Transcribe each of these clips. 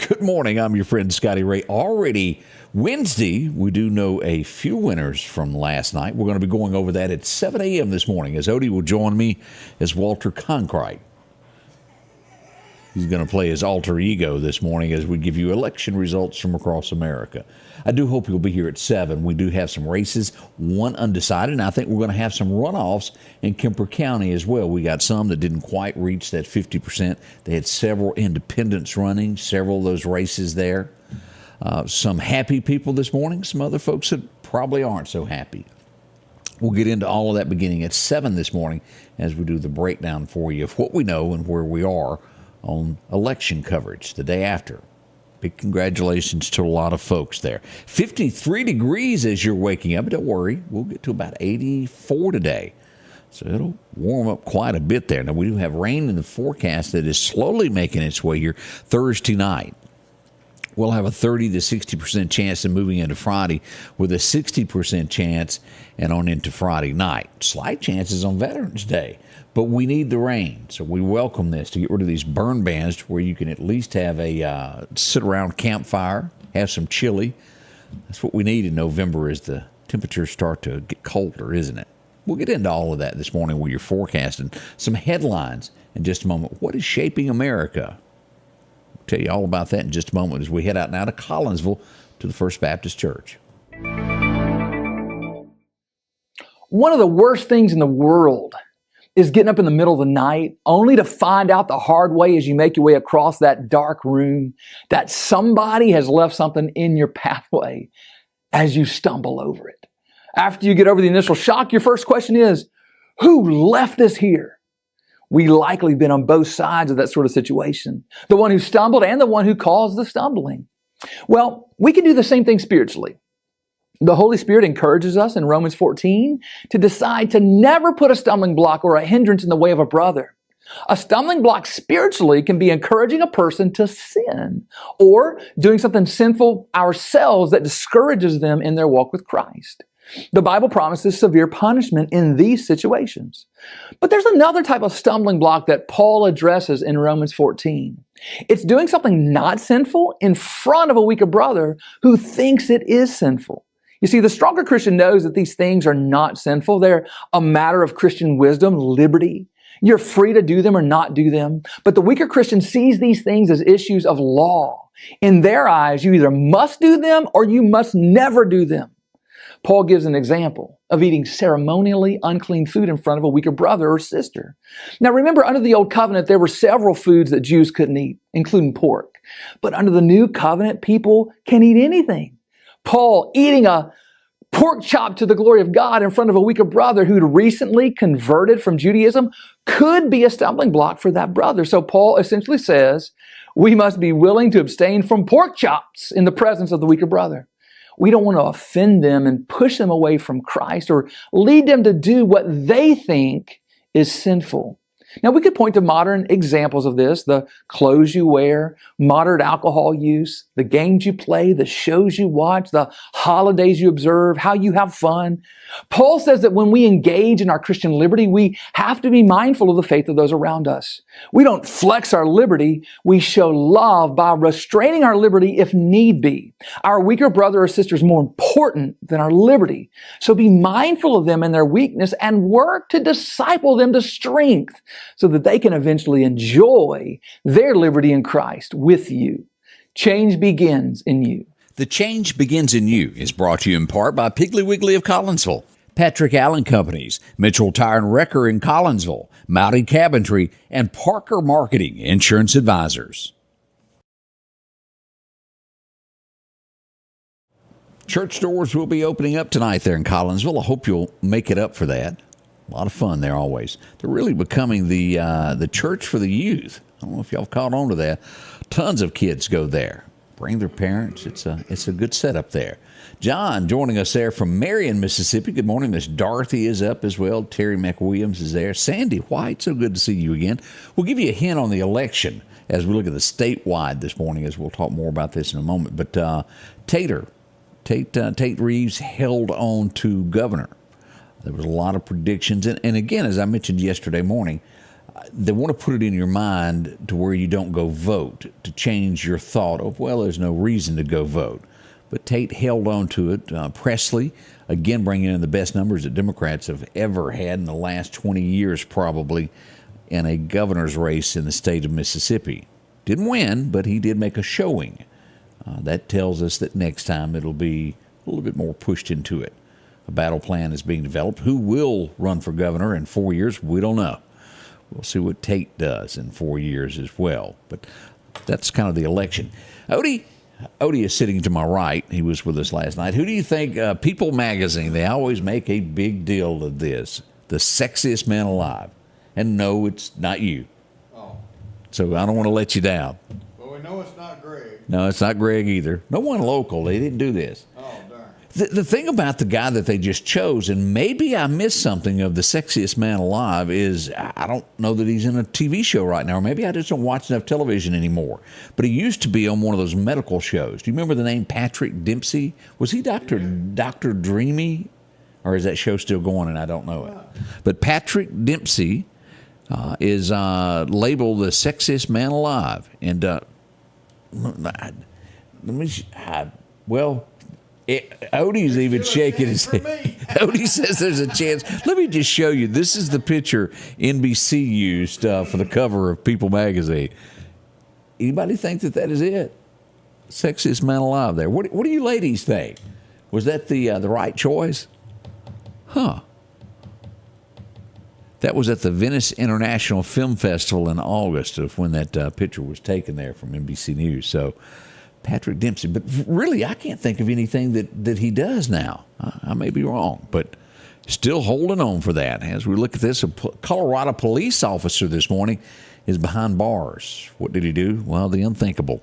Good morning. I'm your friend Scotty Ray. Already Wednesday, we do know a few winners from last night. We're going to be going over that at 7 a.m. this morning as Odie will join me as Walter Concrete. He's going to play his alter ego this morning as we give you election results from across America. I do hope you'll be here at 7. We do have some races, one undecided, and I think we're going to have some runoffs in Kemper County as well. We got some that didn't quite reach that 50%. They had several independents running, several of those races there. Some happy people this morning, some other folks that probably aren't so happy. We'll get into all of that beginning at 7 this morning as we do the breakdown for you of what we know and where we are on election coverage the day after. Big congratulations to a lot of folks there. 53 degrees as you're waking up. Don't worry, we'll get to about 84 today. So it'll warm up quite a bit there. Now, we do have rain in the forecast that is slowly making its way here Thursday night. We'll have a 30 to 60% chance of moving into Friday with a 60% chance and on into Friday night. Slight chances on Veterans Day. But we need the rain, so we welcome this to get rid of these burn bans to where you can at least have a sit-around campfire, have some chili. That's what we need in November as the temperatures start to get colder, isn't it? We'll get into all of that this morning with your forecasting. Some headlines in just a moment. What is shaping America? I'll tell you all about that in just a moment as we head out now to Collinsville to the First Baptist Church. One of the worst things in the world is getting up in the middle of the night only to find out the hard way as you make your way across that dark room that somebody has left something in your pathway as you stumble over it. After you get over the initial shock, your first question is, who left this here? We likely been on both sides of that sort of situation. The one who stumbled and the one who caused the stumbling. Well, we can do the same thing spiritually. The Holy Spirit encourages us in Romans 14 to decide to never put a stumbling block or a hindrance in the way of a brother. A stumbling block spiritually can be encouraging a person to sin or doing something sinful ourselves that discourages them in their walk with Christ. The Bible promises severe punishment in these situations. But there's another type of stumbling block that Paul addresses in Romans 14. It's doing something not sinful in front of a weaker brother who thinks it is sinful. You see, the stronger Christian knows that these things are not sinful. They're a matter of Christian wisdom, liberty. You're free to do them or not do them. But the weaker Christian sees these things as issues of law. In their eyes, you either must do them or you must never do them. Paul gives an example of eating ceremonially unclean food in front of a weaker brother or sister. Now remember, under the Old Covenant, there were several foods that Jews couldn't eat, including pork. But under the New Covenant, people can eat anything. Paul eating a pork chop to the glory of God in front of a weaker brother who'd recently converted from Judaism could be a stumbling block for that brother. So Paul essentially says, we must be willing to abstain from pork chops in the presence of the weaker brother. We don't want to offend them and push them away from Christ or lead them to do what they think is sinful. Now, we could point to modern examples of this, the clothes you wear, moderate alcohol use, the games you play, the shows you watch, the holidays you observe, how you have fun. Paul says that when we engage in our Christian liberty, we have to be mindful of the faith of those around us. We don't flex our liberty. We show love by restraining our liberty if need be. Our weaker brother or sister is more important than our liberty. So be mindful of them and their weakness and work to disciple them to strength, so that they can eventually enjoy their liberty in Christ with you. Change begins in you. The Change Begins in You is brought to you in part by Piggly Wiggly of Collinsville, Patrick Allen Companies, Mitchell Tire and Wrecker in Collinsville, Mouty Cabinetry, and Parker Marketing Insurance Advisors. Church doors will be opening up tonight there in Collinsville. I hope you'll make it up for that. A lot of fun there always. They're really becoming the church for the youth. I don't know if y'all caught on to that. Tons of kids go there. Bring their parents. It's a good setup there. John joining us there from Meridian, Mississippi. Good morning. Miss Dorothy is up as well. Terry McWilliams is there. Sandy White, so good to see you again. We'll give you a hint on the election as we look at the statewide this morning, as we'll talk more about this in a moment. But Tate Reeves held on to governor. There was a lot of predictions. And again, as I mentioned yesterday morning, they want to put it in your mind to where you don't go vote, to change your thought of, well, there's no reason to go vote. But Tate held on to it. Presley, again, bringing in the best numbers that Democrats have ever had in the last 20 years, probably, in a governor's race in the state of Mississippi. Didn't win, but he did make a showing. That tells us that next time it'll be a little bit more pushed into it. A battle plan is being developed. Who will run for governor in 4 years? We don't know. We'll see what Tate does in 4 years as well. But that's kind of the election. Odie is sitting to my right. He was with us last night. Who do you think, People Magazine, they always make a big deal of this, the sexiest man alive. And no, it's not you. Oh. So I don't want to let you down. Well, we know it's not Greg. No, it's not Greg either. No one local. They didn't do this. Oh, darn. The thing about the guy that they just chose, and maybe I missed something of the sexiest man alive, is I don't know that he's in a TV show right now, or maybe I just don't watch enough television anymore. But he used to be on one of those medical shows. Do you remember the name Patrick Dempsey? Was he Dr. Dreamy? Or is that show still going and I don't know it? But Patrick Dempsey is labeled the sexiest man alive. And Odie's even shaking his head. Odie says there's a chance. Let me just show you. This is the picture NBC used for the cover of People Magazine. Anybody think that is it? Sexiest man alive there. What do you ladies think? Was that the right choice? Huh. That was at the Venice International Film Festival in August of when that picture was taken there from NBC News. So Patrick Dempsey. But really, I can't think of anything that he does now. I may be wrong, but still holding on for that. As we look at this, a Colorado police officer this morning is behind bars. What did he do? Well, the unthinkable.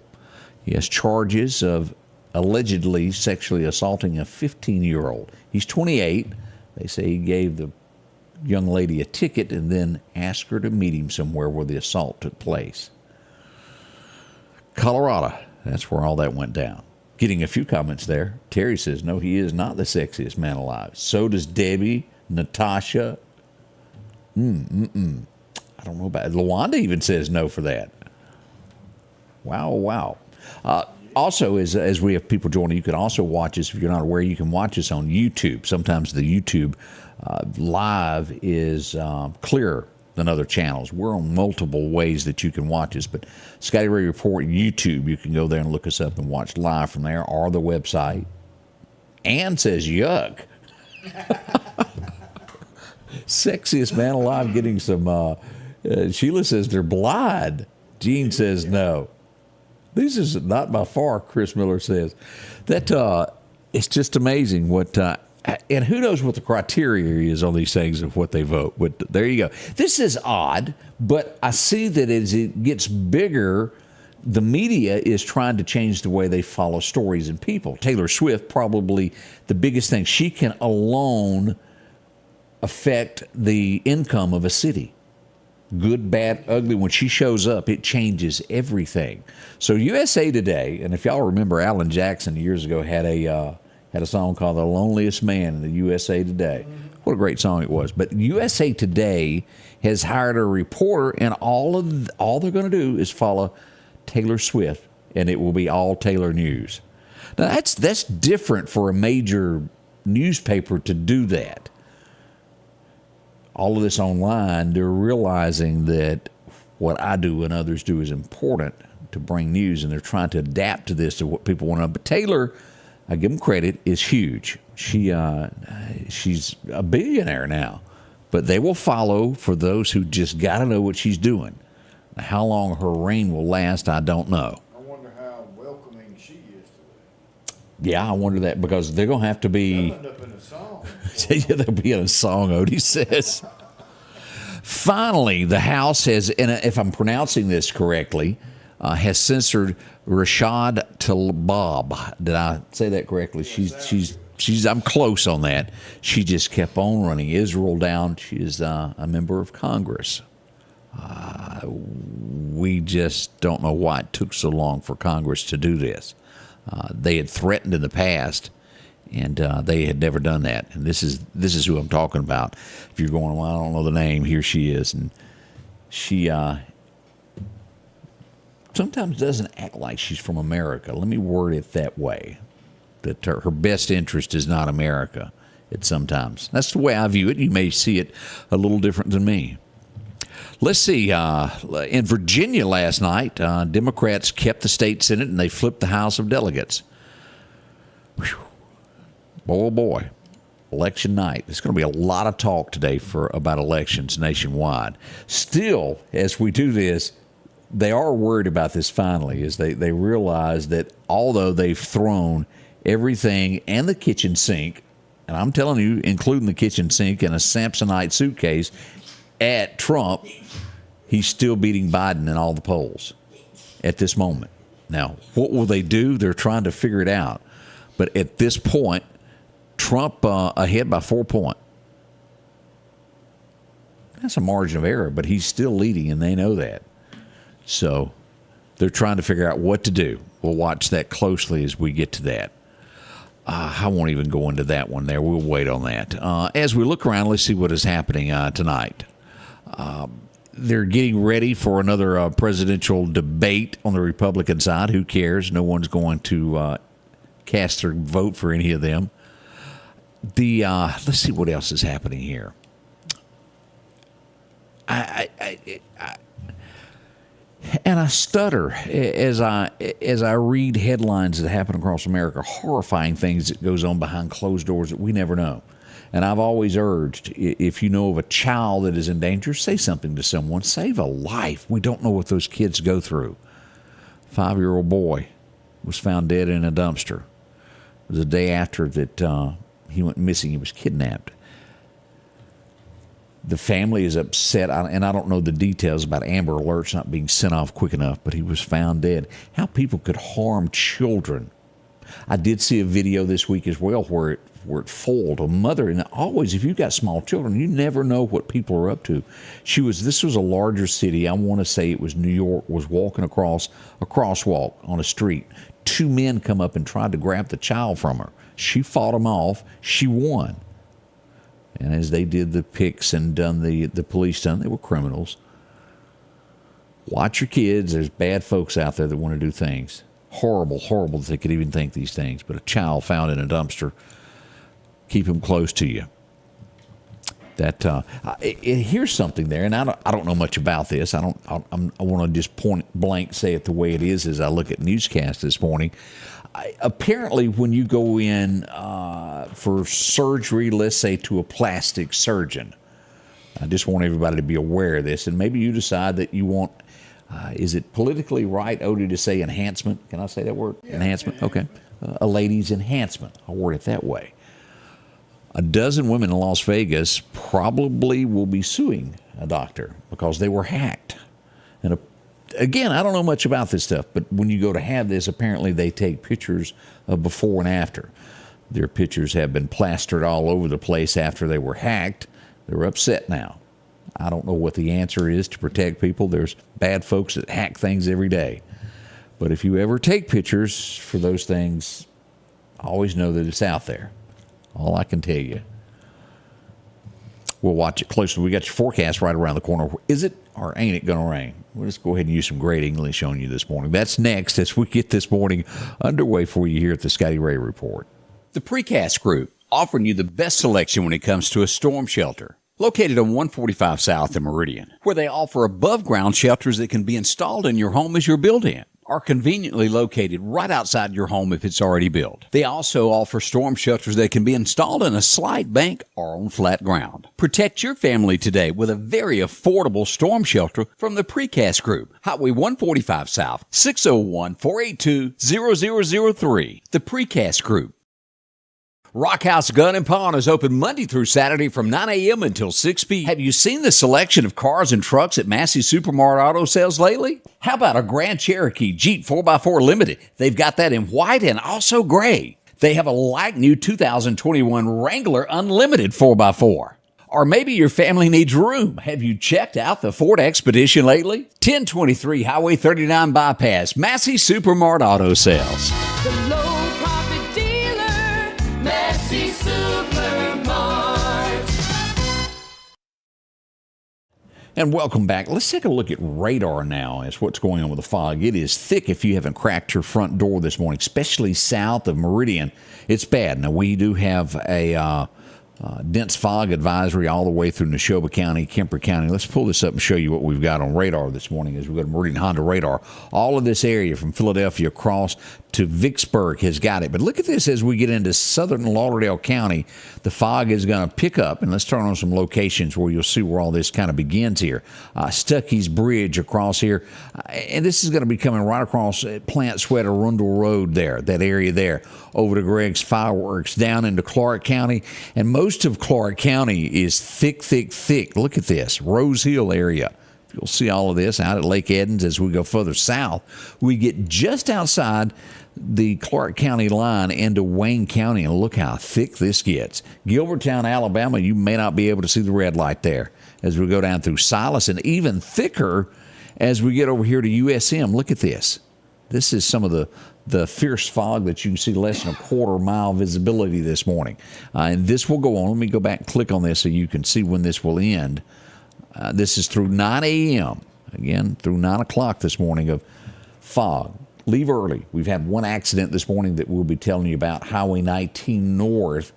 He has charges of allegedly sexually assaulting a 15-year-old. He's 28. They say he gave the young lady a ticket and then asked her to meet him somewhere where the assault took place. Colorado. That's where all that went down. Getting a few comments there. Terry says, no, he is not the sexiest man alive. So does Debbie, Natasha. I don't know about it. Lawanda even says no for that. Wow. Also, as we have people joining, you can also watch us. If you're not aware, you can watch us on YouTube. Sometimes the YouTube live is clearer than other channels. We're on multiple ways that you can watch us, but Scotty Ray Report YouTube, you can go there and look us up and watch live from there, or the website. Ann says, yuck. Sexiest man alive getting some, Sheila says they're blind. Gene says no. This is not by far, Chris Miller says. That it's just amazing what, and who knows what the criteria is on these things of what they vote. But there you go. This is odd, but I see that as it gets bigger, the media is trying to change the way they follow stories and people. Taylor Swift, probably the biggest thing. She can alone affect the income of a city. Good, bad, ugly. When she shows up, it changes everything. So USA Today, and if y'all remember, Alan Jackson years ago had a song called "The Loneliest Man" in the USA Today. What a great song it was! But USA Today has hired a reporter, and all they're going to do is follow Taylor Swift, and it will be all Taylor news. Now that's different for a major newspaper to do that. All of this online, they're realizing that what I do and others do is important to bring news, and they're trying to adapt to this to what people want to know. But Taylor, I give them credit, is huge. She's a billionaire now, but they will follow for those who just got to know what she's doing. How long her reign will last, I don't know. I wonder how welcoming she is to it. Yeah, I wonder that, because they're going to have to be. They'll end up in a song. Yeah, they'll be in a song, Odie says. Finally, the House has, and if I'm pronouncing this correctly, has censored Rashad Tlaib. Did I say that correctly? She's. I'm close on that. She just kept on running Israel down. She is a member of Congress. We just don't know why it took so long for Congress to do this. They had threatened in the past, and they had never done that. And this is who I'm talking about. If you're going, well, I don't know the name, here she is. And She sometimes doesn't act like she's from America. Let me word it that way. That her best interest is not America. Sometimes. That's the way I view it. You may see it a little different than me. Let's see. In Virginia last night, Democrats kept the state Senate and they flipped the House of Delegates. Whew. Boy, oh boy. Election night. There's going to be a lot of talk today about elections nationwide. Still, as we do this, they are worried about this finally, as they realize that although they've thrown everything and the kitchen sink, and I'm telling you, including the kitchen sink and a Samsonite suitcase, at Trump, he's still beating Biden in all the polls at this moment. Now, what will they do? They're trying to figure it out. But at this point, Trump ahead by 4 points. That's a margin of error, but he's still leading, and they know that. So they're trying to figure out what to do. We'll watch that closely as we get to that. I won't even go into that one there. We'll wait on that. As we look around, let's see what is happening tonight. They're getting ready for another presidential debate on the Republican side. Who cares? No one's going to cast their vote for any of them. Let's see what else is happening here. And I stutter as I read headlines that happen across America, horrifying things that goes on behind closed doors that we never know. And I've always urged, if you know of a child that is in danger, say something to someone. Save a life. We don't know what those kids go through. 5-year-old boy was found dead in a dumpster. It was the day after that he went missing. He was kidnapped. The family is upset, and I don't know the details about Amber Alerts not being sent off quick enough, but he was found dead. How people could harm children. I did see a video this week as well where it foiled a mother. And always, if you've got small children, you never know what people are up to. This was a larger city. I want to say it was New York, was walking across a crosswalk on a street. 2 men come up and tried to grab the child from her. She fought them off. She won. And as they did the pics and done the police done, they were criminals. Watch your kids. There's bad folks out there that want to do things. Horrible, horrible that they could even think these things. But a child found in a dumpster, keep them close to you. Here's something there, and I don't know much about this. I want to just point blank say it the way it is as I look at newscasts this morning. Apparently, when you go in for surgery, let's say to a plastic surgeon, I just want everybody to be aware of this, and maybe you decide that you want, is it politically right, Odie, to say enhancement? Can I say that word? Yeah, enhancement? Okay. A lady's enhancement. I'll word it that way. A dozen women in Las Vegas probably will be suing a doctor because they were hacked. And again, I don't know much about this stuff, but when you go to have this, apparently they take pictures of before and after. Their pictures have been plastered all over the place after they were hacked. They're upset now. I don't know what the answer is to protect people. There's bad folks that hack things every day. But if you ever take pictures for those things, always know that it's out there. All I can tell you. We'll watch it closely. We got your forecast right around the corner. Is it or ain't it going to rain? We'll just go ahead and use some great English on you this morning. That's next as we get this morning underway for you here at the Scotty Ray Report. The Precast Group, offering you the best selection when it comes to a storm shelter. Located on 145 South in Meridian, where they offer above-ground shelters that can be installed in your home as you're built in, are conveniently located right outside your home if it's already built. They also offer storm shelters that can be installed in a slight bank or on flat ground. Protect your family today with a very affordable storm shelter from the Precast Group. Highway 145 South, 601-482-0003. The Precast Group. Rock House Gun and Pawn is open Monday through Saturday from 9 a.m. until 6 p.m. Have you seen the selection of cars and trucks at Massey Supermart Auto Sales lately? How about a Grand Cherokee Jeep 4x4 Limited? They've got that in white and also gray. They have a like new 2021 Wrangler Unlimited 4x4. Or maybe your family needs room. Have you checked out the Ford Expedition lately? 1023 Highway 39 Bypass, Massey Supermart Auto Sales. The low profit dealer, Massey Supermart. And welcome back. Let's take a look at radar now as what's going on with the fog. It is thick if you haven't cracked your front door this morning, especially south of Meridian. It's bad. Now, we do have a dense fog advisory all the way through Neshoba County, Kemper County. Let's pull this up and show you what we've got on radar this morning as we go to Meridian Honda radar. All of this area from Philadelphia across to Vicksburg has got it. But look at this as we get into southern Lauderdale County. The fog is going to pick up, and let's turn on some locations where you'll see where all this kind of begins here. Stuckey's Bridge across here, and this is going to be coming right across Plant Sweat Arundel Road there, that area there, over to Greg's Fireworks, down into Clark County, and most of Clark County is thick, thick, thick. Look at this, Rose Hill area. You'll see all of this out at Lake Edens as we go further south. We get just outside the Clark County line into Wayne County, and look how thick this gets. Gilbertown, Alabama, you may not be able to see the red light there as we go down through Silas, and even thicker as we get over here to USM. Look at this. This is some of the fierce fog that you can see less than a quarter-mile visibility this morning. And this will go on. Let me go back and click on this so you can see when this will end. This is through 9 a.m., again, through 9 o'clock this morning of fog. Leave early. We've had one accident this morning that we'll be telling you about, Highway 19 North,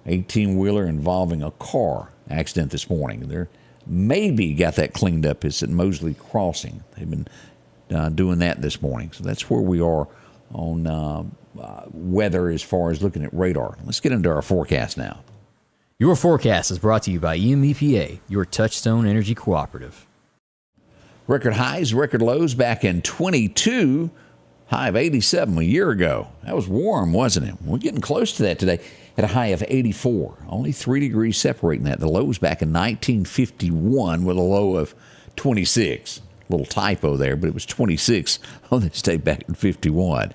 18-wheeler involving a car accident this morning. They're maybe got that cleaned up. It's at Mosley Crossing. They've been doing that this morning. So that's where we are on weather as far as looking at radar. Let's get into our forecast now. Your forecast is brought to you by EMEPA, your Touchstone Energy Cooperative. Record highs, record lows back in 22, high of 87 a year ago. That was warm, wasn't it? We're getting close to that today at a high of 84. Only 3 degrees separating that. The low was back in 1951 with a low of 26. Little typo there, but it was 26 on this day back in 51.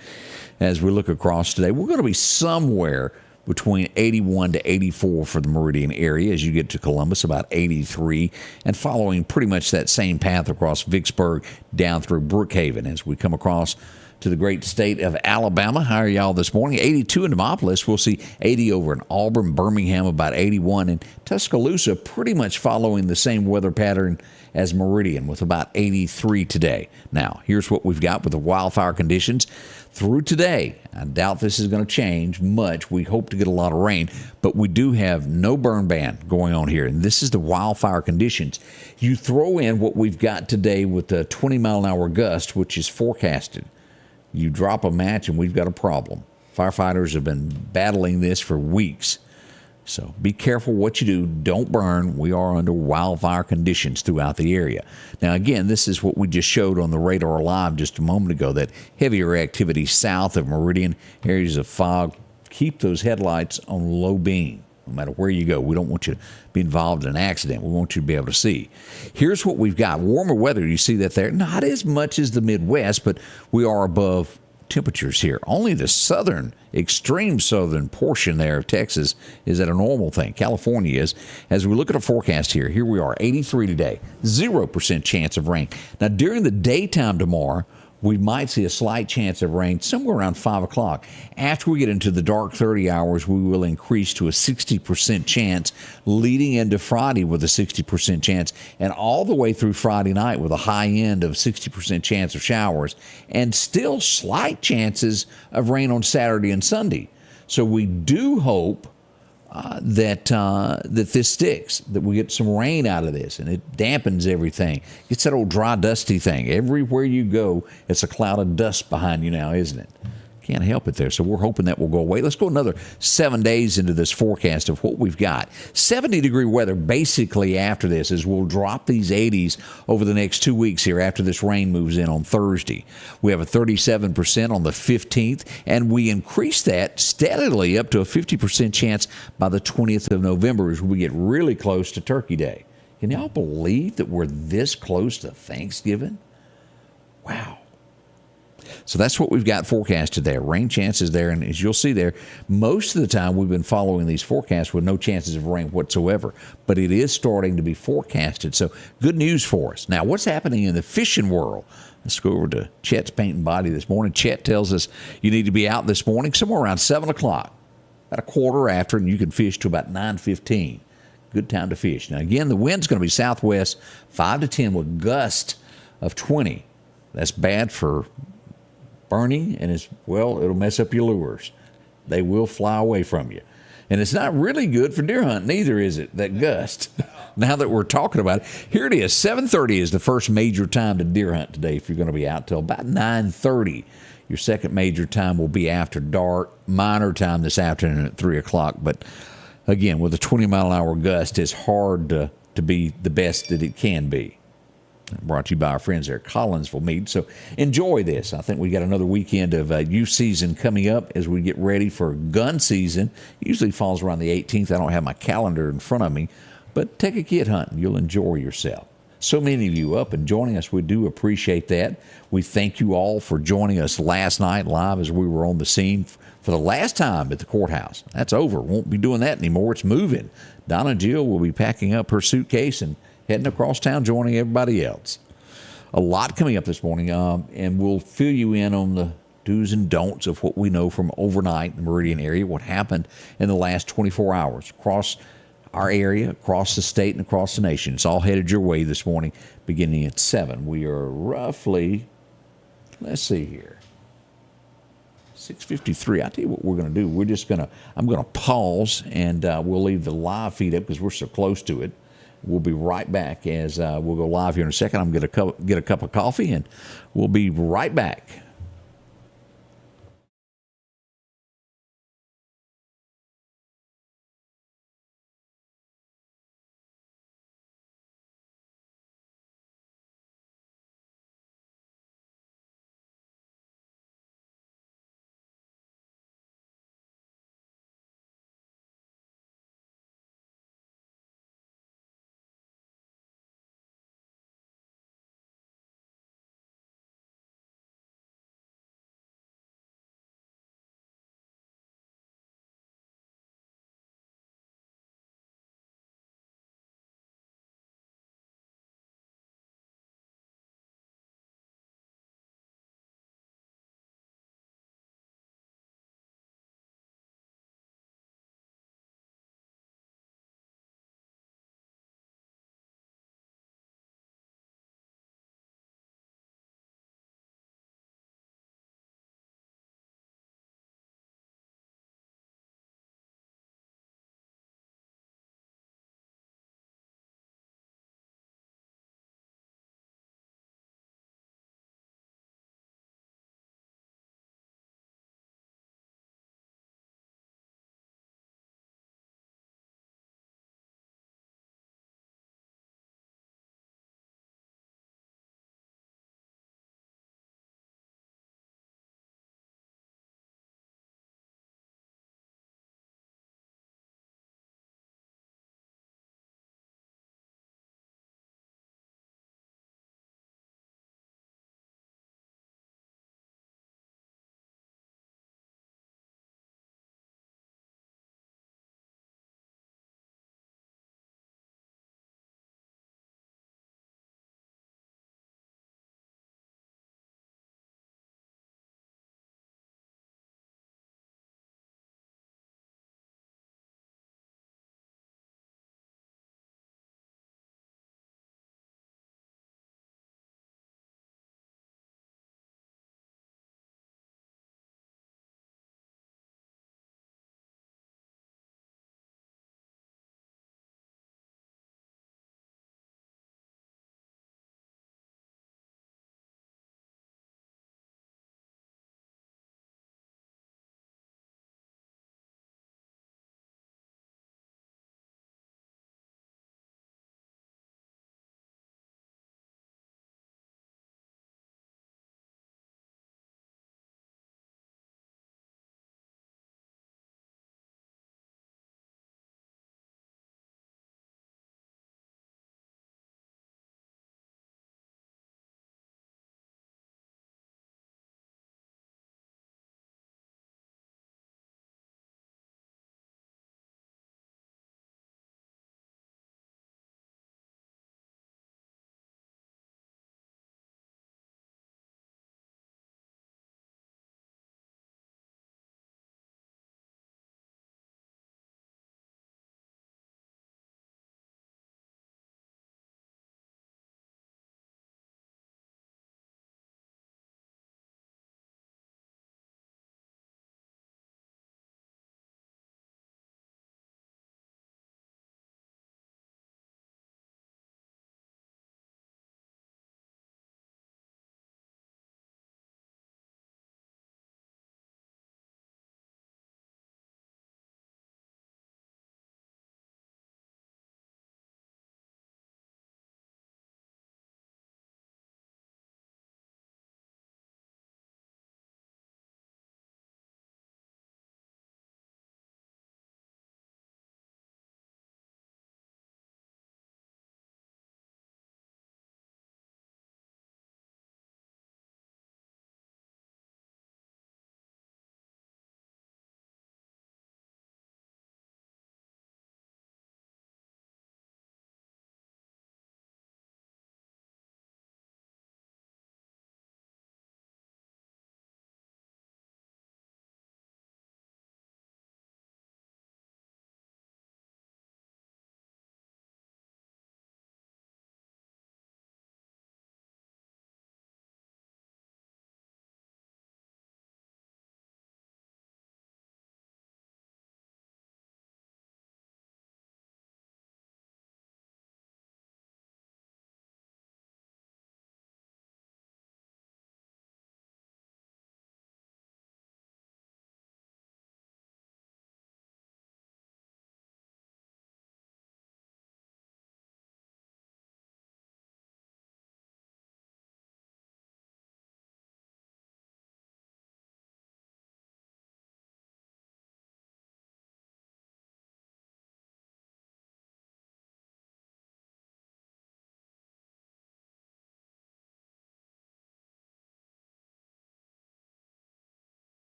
As we look across today, we're going to be somewhere between 81 to 84 for the Meridian area. As you get to Columbus, about 83, and following pretty much that same path across Vicksburg down through Brookhaven as we come across to the great state of Alabama. How are y'all this morning? 82 in Demopolis. We'll see 80 over in Auburn, Birmingham, about 81, and Tuscaloosa pretty much following the same weather pattern as Meridian with about 83 today. Now, here's what we've got with the wildfire conditions through today. I doubt this is going to change much. We hope to get a lot of rain, but we do have no burn ban going on here, and this is the wildfire conditions. You throw in what we've got today with the 20-mile-an-hour gust, which is forecasted. You drop a match, and we've got a problem. Firefighters have been battling this for weeks. So be careful what you do. Don't burn. We are under wildfire conditions throughout the area. Now, again, this is what we just showed on the radar live just a moment ago, that heavier activity south of Meridian, areas of fog. Keep those headlights on low beam, no matter where you go. We don't want you to be involved in an accident. We want you to be able to see. Here's what we've got. Warmer weather. You see that there? Not as much as the Midwest, but we are above temperatures here. Only the extreme southern portion there of Texas is at a normal thing. California is. As we look at a forecast here we are, 83 today, 0% chance of rain. Now, during the daytime tomorrow, we might see a slight chance of rain somewhere around 5 o'clock. After we get into the dark 30 hours, we will increase to a 60% chance, leading into Friday with a 60% chance, and all the way through Friday night with a high end of 60% chance of showers, and still slight chances of rain on Saturday and Sunday. So we do hope that this sticks, that we get some rain out of this, and it dampens everything. It's that old dry, dusty thing. Everywhere you go, it's a cloud of dust behind you now, isn't it? Can't help it there. So we're hoping that will go away. Let's go another 7 days into this forecast of what we've got. 70-degree weather basically after this, as we'll drop these 80s over the next 2 weeks here after this rain moves in on Thursday. We have a 37% on the 15th, and we increase that steadily up to a 50% chance by the 20th of November as we get really close to Turkey Day. Can y'all believe that we're this close to Thanksgiving? Wow. So that's what we've got forecasted there. Rain chances there, and as you'll see there, most of the time we've been following these forecasts with no chances of rain whatsoever, but it is starting to be forecasted. So good news for us. Now, what's happening in the fishing world? Let's go over to Chet's Paint and Body this morning. Chet tells us you need to be out this morning somewhere around 7 o'clock, about a quarter after, and you can fish to about 9:15. good time to fish. Now, again, the wind's going to be southwest 5 to 10 with gust of 20. That's bad for burning, and it'll mess up your lures. They will fly away from you. And it's not really good for deer hunting either, is it, that gust? Now that we're talking about it, here it is. 7:30 is the first major time to deer hunt today if you're going to be out till about 9:30. Your second major time will be after dark, minor time this afternoon at 3 o'clock. But again, with a 20-mile-an-hour gust, it's hard to be the best that it can be. Brought to you by our friends there at Collinsville Meat. So enjoy this. I think we got another weekend of youth season coming up as we get ready for gun season. It usually falls around the 18th. I don't have my calendar in front of me, but take a kid hunting. You'll enjoy yourself. So many of you up and joining us. We do appreciate that. We thank you all for joining us last night live as we were on the scene for the last time at the courthouse. That's over. Won't be doing that anymore. It's moving. Donna Jill will be packing up her suitcase and heading across town, joining everybody else. A lot coming up this morning, and we'll fill you in on the do's and don'ts of what we know from overnight in the Meridian area, what happened in the last 24 hours across our area, across the state, and across the nation. It's all headed your way this morning, beginning at 7. We are roughly, let's see here, 6:53. I'll tell you what we're going to do. I'm going to pause, and we'll leave the live feed up because we're so close to it. We'll be right back as we'll go live here in a second. I'm going to get a cup of coffee, and we'll be right back.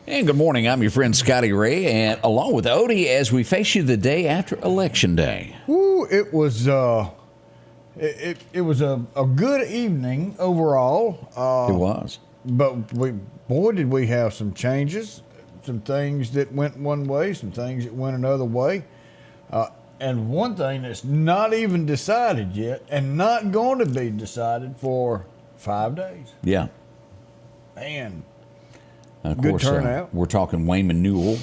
And good morning. I'm your friend Scotty Ray, and along with Odie, as we face you the day after Election Day. Woo, it was it was a good evening overall. It was. But boy, did we have some changes, some things that went one way, some things that went another way. And one thing that's not even decided yet and not going to be decided for 5 days. Yeah. Man, Of good course, turnout. We're talking Wayman Newell,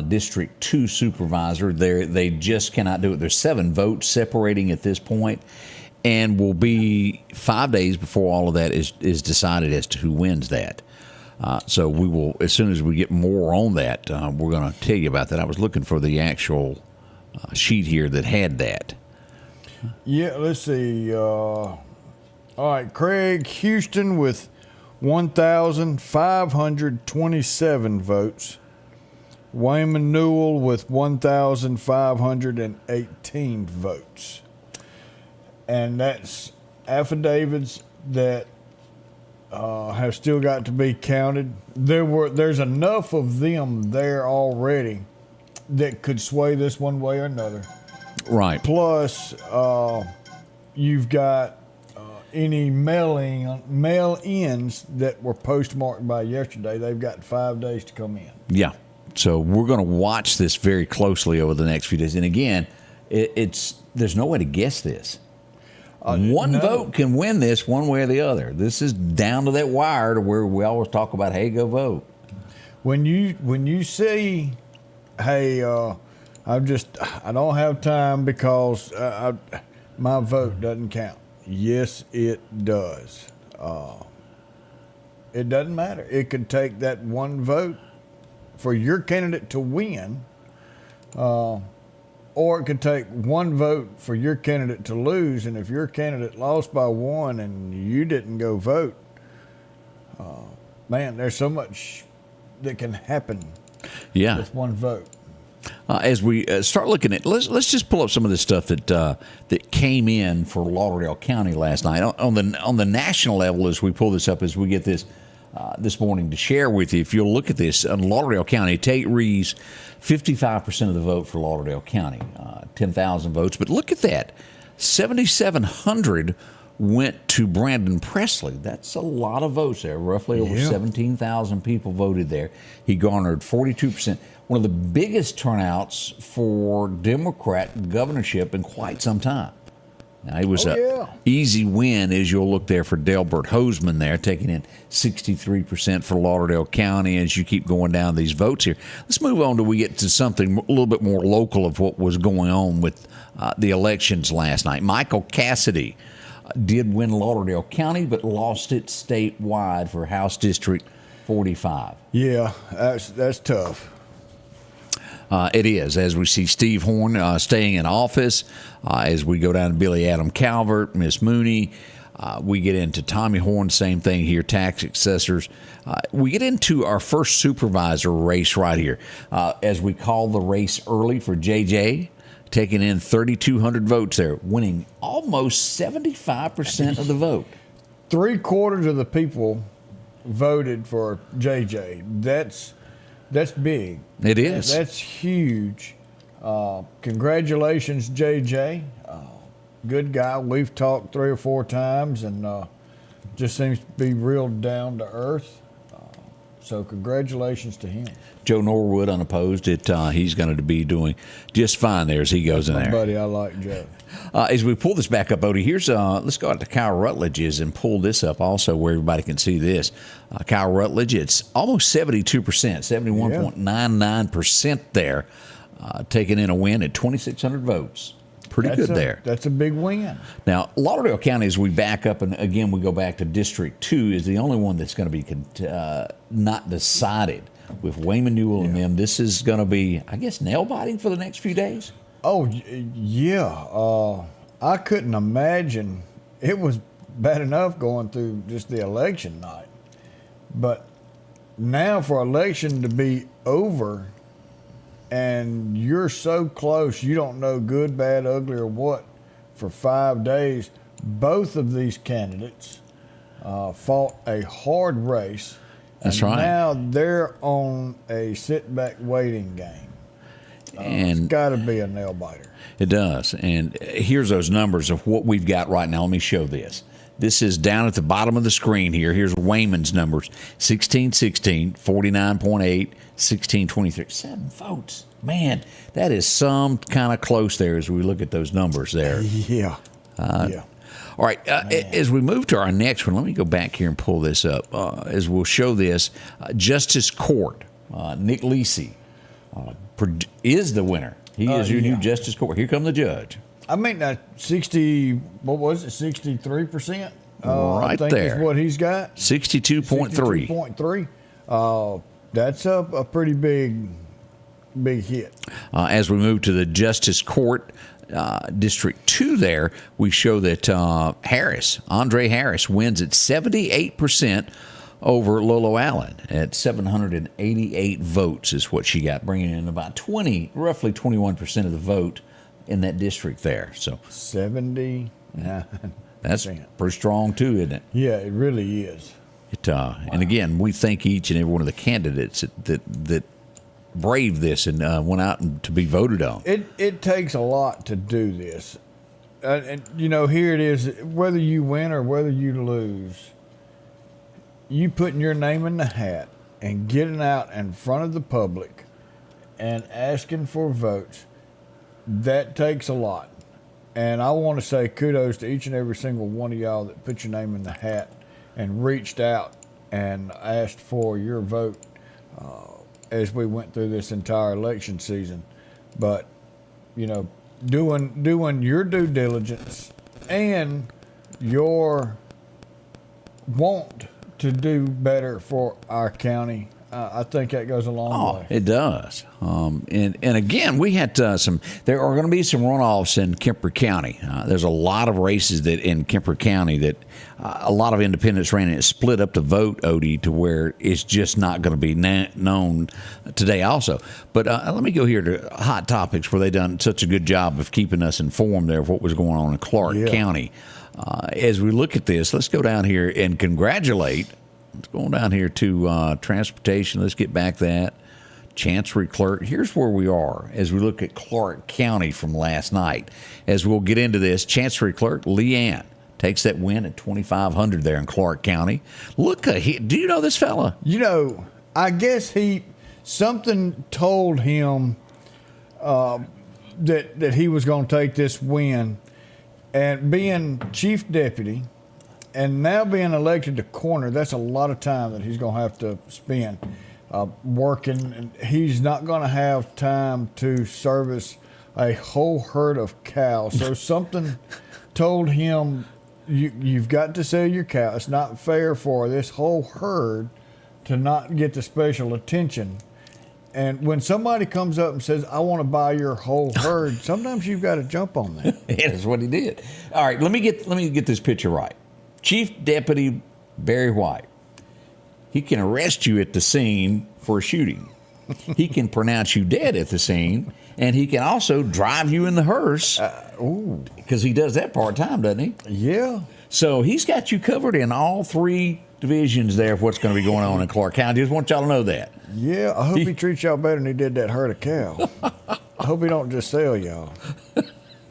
District 2 supervisor. They just cannot do it. There's 7 votes separating at this point, and will be 5 days before all of that is decided as to who wins that. So we will, as soon as we get more on that, we're going to tell you about that. I was looking for the actual sheet here that had that. Yeah, let's see. All right, Craig Houston with 1,527 votes. Wayman Newell with 1,518 votes. And that's affidavits that have still got to be counted. There's enough of them there already that could sway this one way or another. Right. Plus, you've got any mail-ins that were postmarked by yesterday. They've got 5 days to come in. Yeah. So we're going to watch this very closely over the next few days. And again, there's no way to guess this. One vote can win this one way or the other. This is down to that wire to where we always talk about, hey, go vote. When you see, hey, I don't have time because my vote doesn't count. Yes, it does. It doesn't matter. It could take that one vote for your candidate to win, or it could take one vote for your candidate to lose. And if your candidate lost by one and you didn't go vote, man, there's so much that can happen with one vote. As we start looking at, let's just pull up some of the stuff that came in for Lauderdale County last night on the national level. As we pull this up, as we get this this morning to share with you, if you'll look at this on Lauderdale County, Tate Reeves, 55% of the vote for Lauderdale County, 10,000 votes. But look at that, 7,700 went to Brandon Presley. That's a lot of votes there. Roughly over 17,000 people voted there. He garnered 42%. One of the biggest turnouts for Democrat governorship in quite some time. Now, it was an easy win, as you'll look there, for Delbert Hoseman there, taking in 63% for Lauderdale County as you keep going down these votes here. Let's move on till we get to something a little bit more local of what was going on with the elections last night. Michael Cassidy did win Lauderdale County, but lost it statewide for House District 45. Yeah, that's tough. It is, as we see Steve Horn staying in office, as we go down to Billy Adam Calvert, Miss Mooney, we get into Tommy Horn, same thing here, tax assessors. We get into our first supervisor race right here, as we call the race early for JJ, taking in 3,200 votes there, winning almost 75% of the vote. 3/4 of the people voted for JJ. That's big. It is. That's huge. Congratulations, JJ. Good guy. We've talked 3 or 4 times, and just seems to be real down to earth. So congratulations to him. Joe Norwood unopposed. He's going to be doing just fine there as he goes in there. Buddy, I like Joe. As we pull this back up, Odie, here's let's go out to Kyle Rutledge's and pull this up also where everybody can see this. Kyle Rutledge, it's almost 72%, 71.99% there, taking in a win at 2,600 votes. Pretty good there. That's a big win. Now, Lauderdale County, as we back up, and again, we go back to District 2, is the only one that's going to be not decided. With Wayman Newell and them, this is going to be, I guess, nail-biting for the next few days? Oh, yeah. I couldn't imagine. It was bad enough going through just the election night. But now for election to be over and you're so close, you don't know good, bad, ugly, or what for 5 days. Both of these candidates fought a hard race. That's and right. Now they're on a sit-back waiting game. And it's got to be a nail-biter. It does. And here's those numbers of what we've got right now. Let me show this. This is down at the bottom of the screen here. Here's Wayman's numbers: 1616, 49.8, 1623. 7 votes. Man, that is some kind of close there as we look at those numbers there. Yeah. Yeah. All right, as we move to our next one, let me go back here and pull this up. As we'll show this, Justice Court, Nick Lisi is the winner. He is your new Justice Court. Here come the judge. I mean, 60, what was it, 63%? Right I think there. is what he's got. 62.3. 62.3. That's a pretty big hit. As we move to the Justice Court, District 2 there, we show that Andre Harris, wins at 78% over Lolo Allen at 788 votes is what she got, bringing in about roughly 21% of the vote in that district there. So 79%. that's pretty strong too, isn't it? Yeah, it really is. And again, we thank each and every one of the candidates that braved this and went out to be voted on. It takes a lot to do this. And, here it is. Whether you win or whether you lose, you putting your name in the hat and getting out in front of the public and asking for votes, that takes a lot. And I want to say kudos to each and every single one of y'all that put your name in the hat and reached out and asked for your vote as we went through this entire election season. But, doing your due diligence and your want to do better for our county, I think that goes a long way. It does. And again, we had there are going to be some runoffs in Kemper County. There's a lot of races that in Kemper County that a lot of independents ran and it split up the vote, Odie, to where it's just not going to be known today also. But let me go here to Hot Topics, where they done such a good job of keeping us informed there of what was going on in Clark County. As we look at this, let's go down here and congratulate. Let's go down here to transportation. Let's get back that. Chancery Clerk. Here's where we are as we look at Clark County from last night. As we'll get into this, Chancery Clerk Leanne takes that win at 2,500 there in Clark County. Look, do you know this fella? I guess something told him that he was going to take this win. And being chief deputy and now being elected to coroner, that's a lot of time that he's going to have to spend working. And he's not going to have time to service a whole herd of cows. So something told him, you've got to sell your cow. It's not fair for this whole herd to not get the special attention. And when somebody comes up and says, I want to buy your whole herd, sometimes you've got to jump on that. That's what he did. All right, let me get this picture right. Chief Deputy Barry White, he can arrest you at the scene for a shooting. He can pronounce you dead at the scene, and he can also drive you in the hearse. Because he does that part-time, doesn't he? Yeah. So he's got you covered in all 3 divisions there of what's going to be going on in Clark County. Just want y'all to know that. Yeah, I hope he treats y'all better than he did that herd of cow. I hope he don't just sell y'all.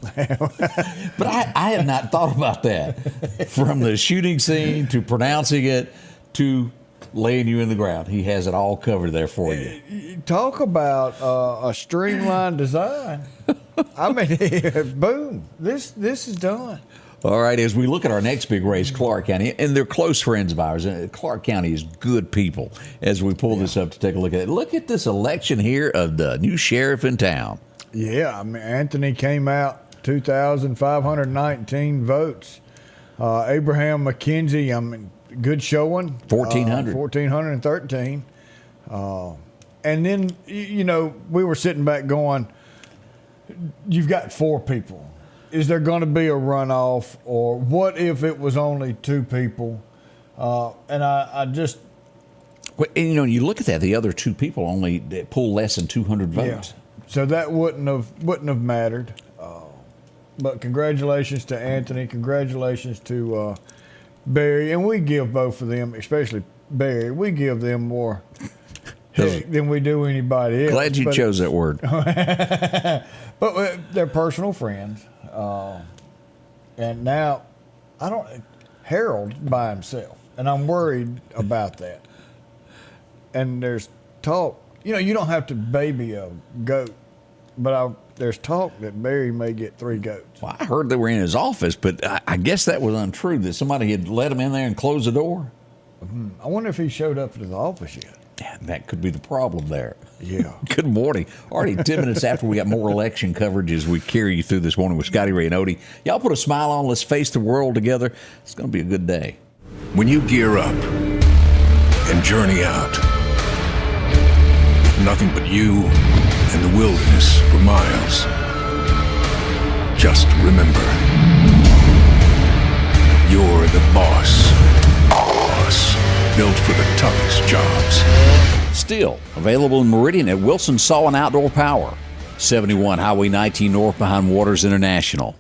But I have not thought about that. From the shooting scene to pronouncing it to laying you in the ground. He has it all covered there for you. Talk about a streamlined design. I mean, boom, this is done. All right, as we look at our next big race, Clark County, and they're close friends of ours. Clark County is good people. As we pull this up to take a look at it, look at this election here of the new sheriff in town. Yeah, I mean, Anthony came out 2,519 votes. Abraham McKenzie, good showing. 1,400. 1,413. And then, we were sitting back going, you've got 4 people. Is there going to be a runoff? Or what if it was only 2 people? And I just... Well, and, you look at that, the other 2 people only pull less than 200 votes. Yeah. So that wouldn't have mattered. But congratulations to Anthony. Congratulations to Barry. And we give both of them, especially Barry, we give them more heck than we do anybody else. Glad you chose that word. But they're personal friends. And now, Harold by himself. And I'm worried about that. And there's talk, you don't have to baby a goat, but there's talk that Barry may get 3 goats. Well, I heard they were in his office, but I guess that was untrue, that somebody had let him in there and closed the door. I wonder if he showed up at his office yet. Yeah, that could be the problem there. Yeah. Good morning. Already 10 minutes after we got more election coverage as we carry you through this morning with Scotty Ray and Odie. Y'all put a smile on. Let's face the world together. It's going to be a good day. When you gear up and journey out, nothing but you and the wilderness for miles. Just remember, you're the boss. Boss, built for the toughest jobs. Still available in Meridian at Wilson Saw and Outdoor Power. 71 Highway 19 North behind Waters International.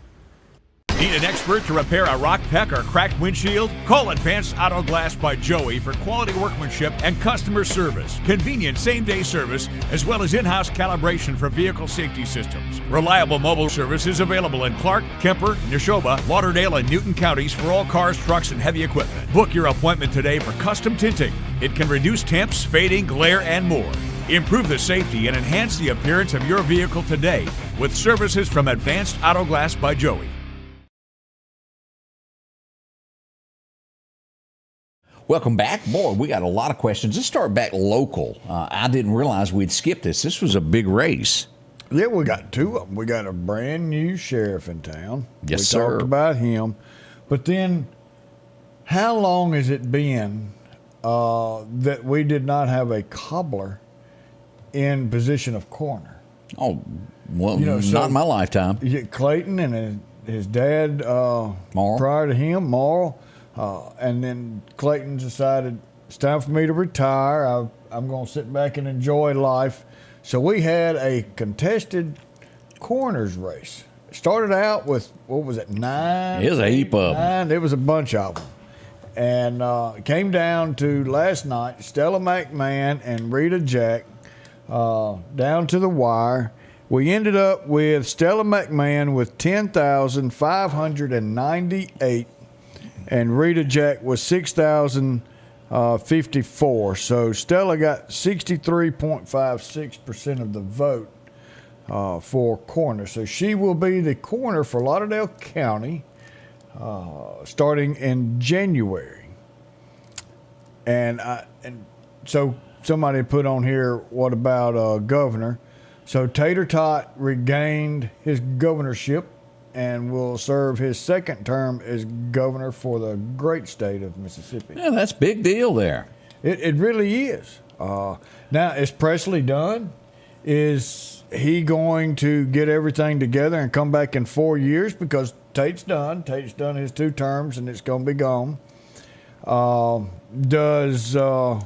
Need an expert to repair a rock peck or cracked windshield? Call Advanced Auto Glass by Joey for quality workmanship and customer service. Convenient same-day service, as well as in-house calibration for vehicle safety systems. Reliable mobile service is available in Clark, Kemper, Neshoba, Lauderdale, and Newton counties for all cars, trucks, and heavy equipment. Book your appointment today for custom tinting. It can reduce temps, fading, glare, and more. Improve the safety and enhance the appearance of your vehicle today with services from Advanced Auto Glass by Joey. Welcome back. Boy, we got a lot of questions. Let's start back local. I didn't realize we'd skipped this. This was a big race. Yeah, we got 2 of them. We got a brand new sheriff in town. Yes, sir. We talked about him. But then, how long has it been that we did not have a cobbler in position of coroner? Oh, well, so not in my lifetime. Clayton and his dad, Marl. prior to him, Marl. And then Clayton decided it's time for me to retire. I'm going to sit back and enjoy life. So we had a contested coroner's race. It started out with, 9? It was a heap of them. 9. It was a bunch of them. And it came down to last night, Stella McMahon and Rita Jack down to the wire. We ended up with Stella McMahon with 10,598. And Rita Jack was 6,054. So Stella got 63.56% of the vote for coroner. So she will be the coroner for Lauderdale County starting in January. And so somebody put on here, what about governor? So Tater Tot regained his governorship and will serve his second term as governor for the great state of Mississippi. Yeah, that's a big deal there. It really is. Now, is Presley done? Is he going to get everything together and come back in 4 years? Because Tate's done. Tate's done his 2 terms, and it's going to be gone. Does our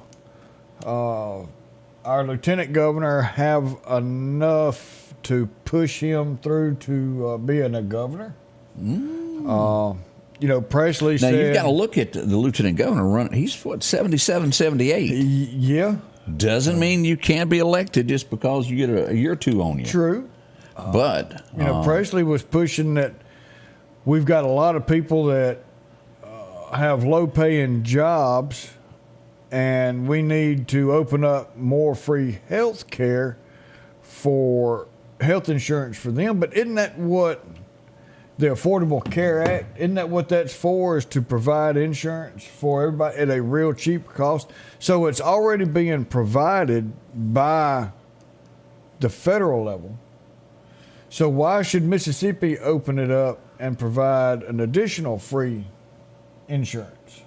lieutenant governor have enough to push him through to being a governor? Presley said... Now, you've got to look at the lieutenant governor running. He's, 77, 78. Yeah. Doesn't mean you can't be elected just because you get a year or 2 on you. True. But... Presley was pushing that we've got a lot of people that have low-paying jobs, and we need to open up more free health care for health insurance for them. But isn't that what the Affordable Care Act, isn't that what that's for, is to provide insurance for everybody at a real cheap cost? So it's already being provided by the federal level. So why should Mississippi open it up and provide an additional free insurance?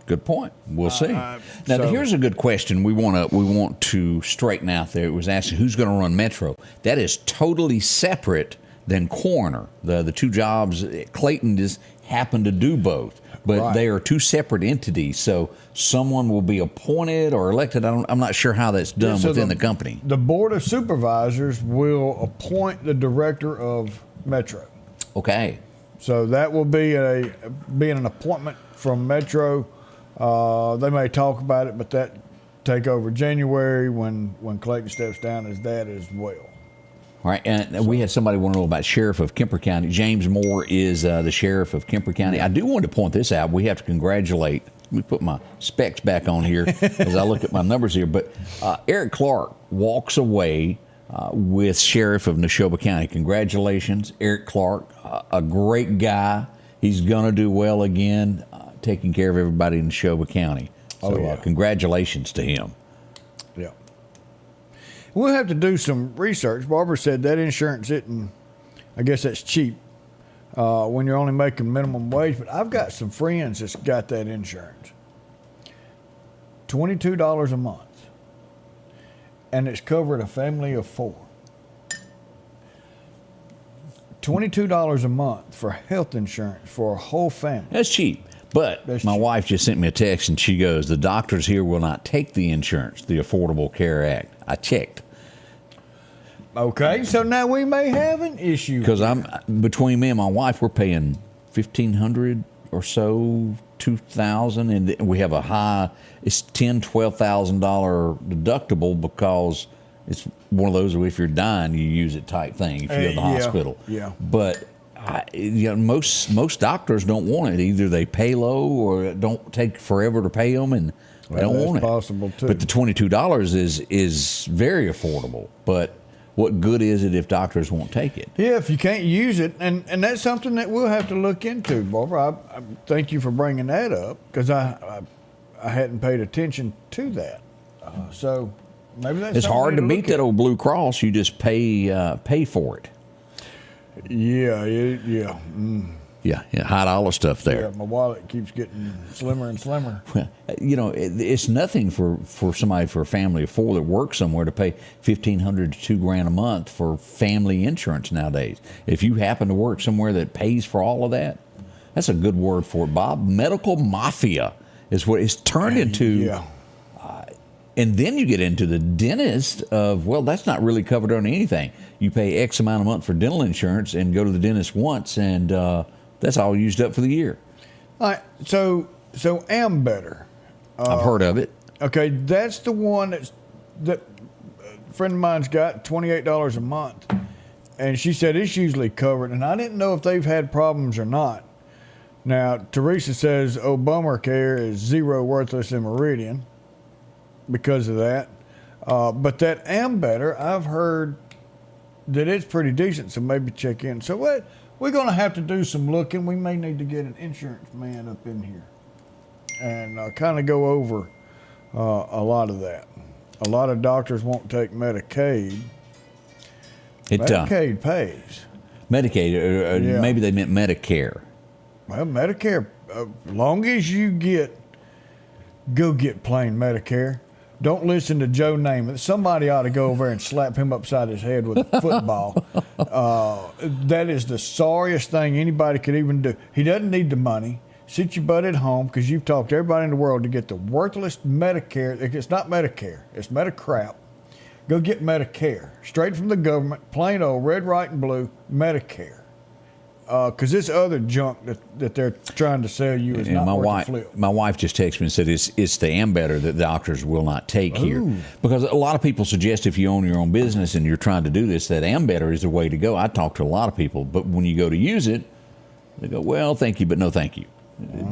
Good point. We'll see. Now, so- here's a good question. We want to straighten out there. It was asking who's going to run Metro. That is totally separate than coroner. The two jobs. Clayton just happened to do both, but Right. they are two separate entities. So someone will be appointed or elected. I'm not sure how that's done So within the company. The Board of Supervisors will appoint the director of Metro. Okay. So that will be an appointment from Metro. They may talk about it, but that take over January when Clayton steps down as that as well. All right, and we had somebody want to know about Sheriff of Kemper County. James Moore is the Sheriff of Kemper County. I do want to point this out. We have to congratulate. Let me put my specs back on here as I look at my numbers here. But Eric Clark walks away with Sheriff of Neshoba County. Congratulations, Eric Clark, a great guy. He's going to do well again, taking care of everybody in Neshoba County. So congratulations to him. Yeah. We'll have to do some research. Barbara said that insurance isn't, I guess that's cheap when you're only making minimum wage. But I've got some friends that's got that insurance. $22 a month. And it's covered a family of 4. $22 a month for health insurance for a whole family. That's cheap. But That's my cheap. wife just sent me a text and she goes, the doctors here will not take the insurance, the Affordable Care Act. I checked. Okay, so now we may have an issue. Because between me and my wife, we're paying $1,500 or so, $2,000, and we have a high. It's $10,000-$12,000 deductible because it's one of those if you're dying, you use it type thing if you're in the hospital. Yeah. But most doctors don't want it. Either they pay low or it don't take forever to pay them, and they don't want it. That's possible too. But the $22 is very affordable. But what good is it if doctors won't take it? Yeah, if you can't use it, and that's something that we'll have to look into, Barbara. I thank you for bringing that up because I hadn't paid attention to that. So maybe that's It's something hard to look beat that at. old Blue Cross. You just pay for it. Yeah. Yeah, $100 stuff there. Yeah, my wallet keeps getting slimmer and slimmer. It's nothing for somebody, for a family of 4 that works somewhere to pay $1,500 to $2,000 a month for family insurance nowadays. If you happen to work somewhere that pays for all of that, that's a good word for it, Bob. Medical mafia is what it's turned into. Yeah. And then you get into the dentist of, well, that's not really covered on anything. You pay X amount a month for dental insurance and go to the dentist once, and that's all used up for the year. All right, so Am Better. I've heard of it. Okay, that's the one that a friend of mine's got, $28 a month. And she said it's usually covered. And I didn't know if they've had problems or not. Now, Teresa says Obamacare is zero worthless in Meridian because of that. But that Am Better, I've heard that it's pretty decent, so maybe check in. So we're going to have to do some looking. We may need to get an insurance man up in here and kind of go over a lot of that. A lot of doctors won't take Medicaid. Medicaid pays. Medicaid, Yeah. maybe they meant Medicare. Well, Medicare, long as you go get plain Medicare. Don't listen to Joe Namath. Somebody ought to go over and slap him upside his head with a football. That is the sorriest thing anybody could even do. He doesn't need the money. Sit your butt at home because you've talked to everybody in the world to get the worthless Medicare. It's not Medicare. It's Medicrap. Go get Medicare. Straight from the government, plain old red, white, and blue Medicare. Because this other junk that they're trying to sell you is And not worth the flip. my wife just texted me and said it's the Am Better that doctors will not take here. Because a lot of people suggest if you own your own business and you're trying to do this, that Am Better is the way to go. I talk to a lot of people, but when you go to use it, they go, well, thank you, but no thank you.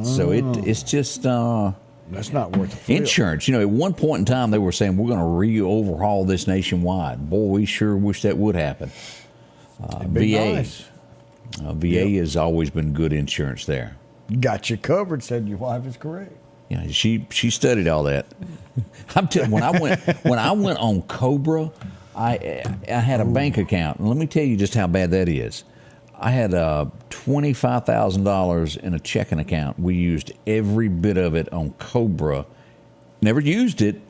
So it's just That's not worth the flip. insurance. At one point in time, they were saying we're going to overhaul this nationwide. Boy, we sure wish that would happen. It'd be VA. nice. VA has always been good insurance there. Got you covered, said your wife is correct. Yeah, she studied all that. I'm telling you, when I went on Cobra, I had a bank account, and let me tell you just how bad that is. I had $25,000 in a checking account. We used every bit of it on Cobra. Never used it,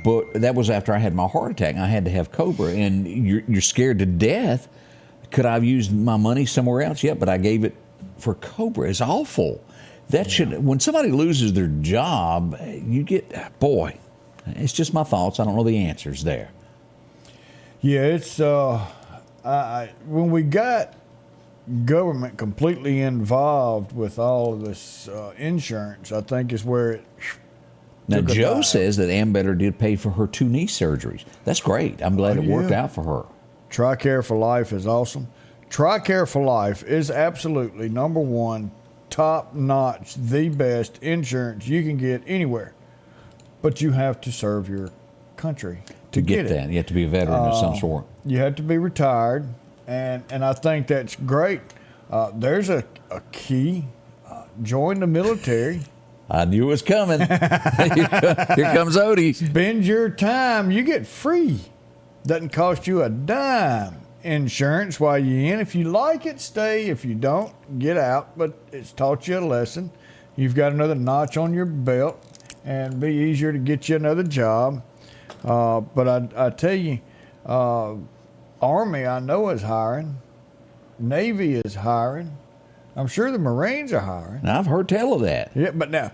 but that was after I had my heart attack. I had to have Cobra, and you're scared to death. Could I have used my money somewhere else? Yeah, but I gave it for Cobra. It's awful. That should, when somebody loses their job, you get, boy, it's just my thoughts. I don't know the answers there. Yeah, it's when we got government completely involved with all of this insurance, I think is where it. Now, Joe says that Ambetter did pay for her 2 knee surgeries. That's great. I'm glad it worked out for her. TRICARE for Life is awesome. TRICARE for Life is absolutely number one, top notch, the best insurance you can get anywhere. But you have to serve your country to get that. it. You have to be a veteran of some sort. You have to be retired, and I think that's great. There's a key. Join the military. I knew it was coming. Here comes Odie. Spend your time. You get free. Doesn't cost you a dime. Insurance while you're in. If you like it, stay. If you don't, get out. But it's taught you a lesson. You've got another notch on your belt, and be easier to get you another job. But I tell you, Army I know is hiring. Navy is hiring. I'm sure the Marines are hiring. Now, I've heard tell of that. Yeah, but now,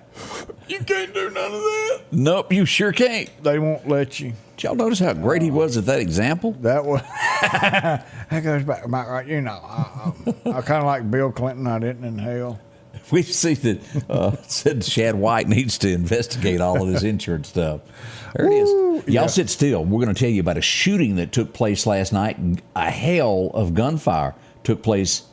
you can't do none of that. Nope, you sure can't. They won't let you. Did y'all notice how great he was at that example? That was that goes back about right. You know, I kind of like Bill Clinton. I didn't inhale. We see that said Shad White needs to investigate all of this insurance stuff. There it is. Y'all sit still. We're going to tell you about a shooting that took place last night. A hail of gunfire took place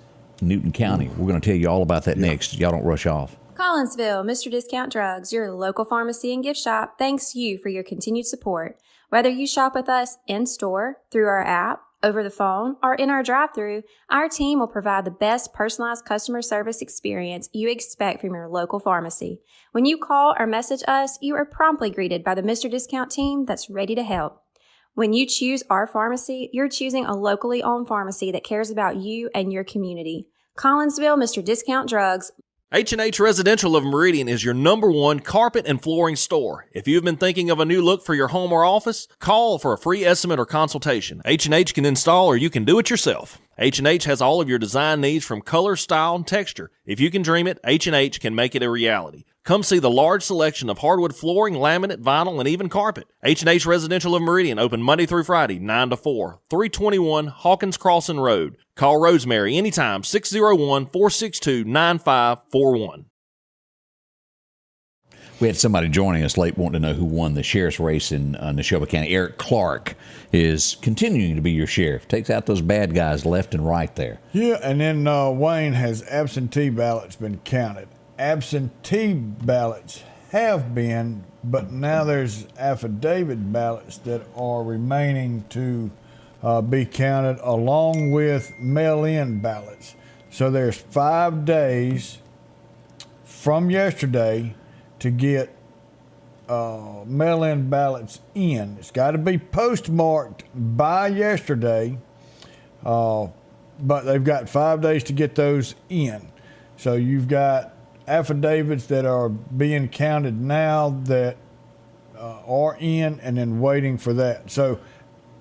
in Newton County. We're going to tell you all about that next. Y'all don't rush off. Collinsville, Mr. Discount Drugs, your local pharmacy and gift shop, thanks you for your continued support. Whether you shop with us in-store, through our app, over the phone, or in our drive-thru, our team will provide the best personalized customer service experience you expect from your local pharmacy. When you call or message us, you are promptly greeted by the Mr. Discount team that's ready to help. When you choose our pharmacy, you're choosing a locally owned pharmacy that cares about you and your community. Collinsville, Mr. Discount Drugs. H&H Residential of Meridian is your #1 carpet and flooring store. If you've been thinking of a new look for your home or office, call for a free estimate or consultation. H&H can install or you can do it yourself. H&H has all of your design needs from color, style, and texture. If you can dream it, H&H can make it a reality. Come see the large selection of hardwood flooring, laminate, vinyl, and even carpet. H&H Residential of Meridian, open Monday through Friday, 9 to 4, 321 Hawkins Crossing Road. Call Rosemary anytime, 601-462-9541. We had somebody joining us late wanting to know who won the sheriff's race in Neshoba County. Eric Clark is continuing to be your sheriff. Takes out those bad guys left and right there. Yeah, and then Wayne has absentee ballots been counted. Absentee ballots have been, but now there's affidavit ballots that are remaining to be counted along with mail-in ballots. So there's 5 days from yesterday to get mail-in ballots in. It's got to be postmarked by yesterday, but they've got 5 days to get those in. So you've got affidavits that are being counted now that are in and then waiting for that. So,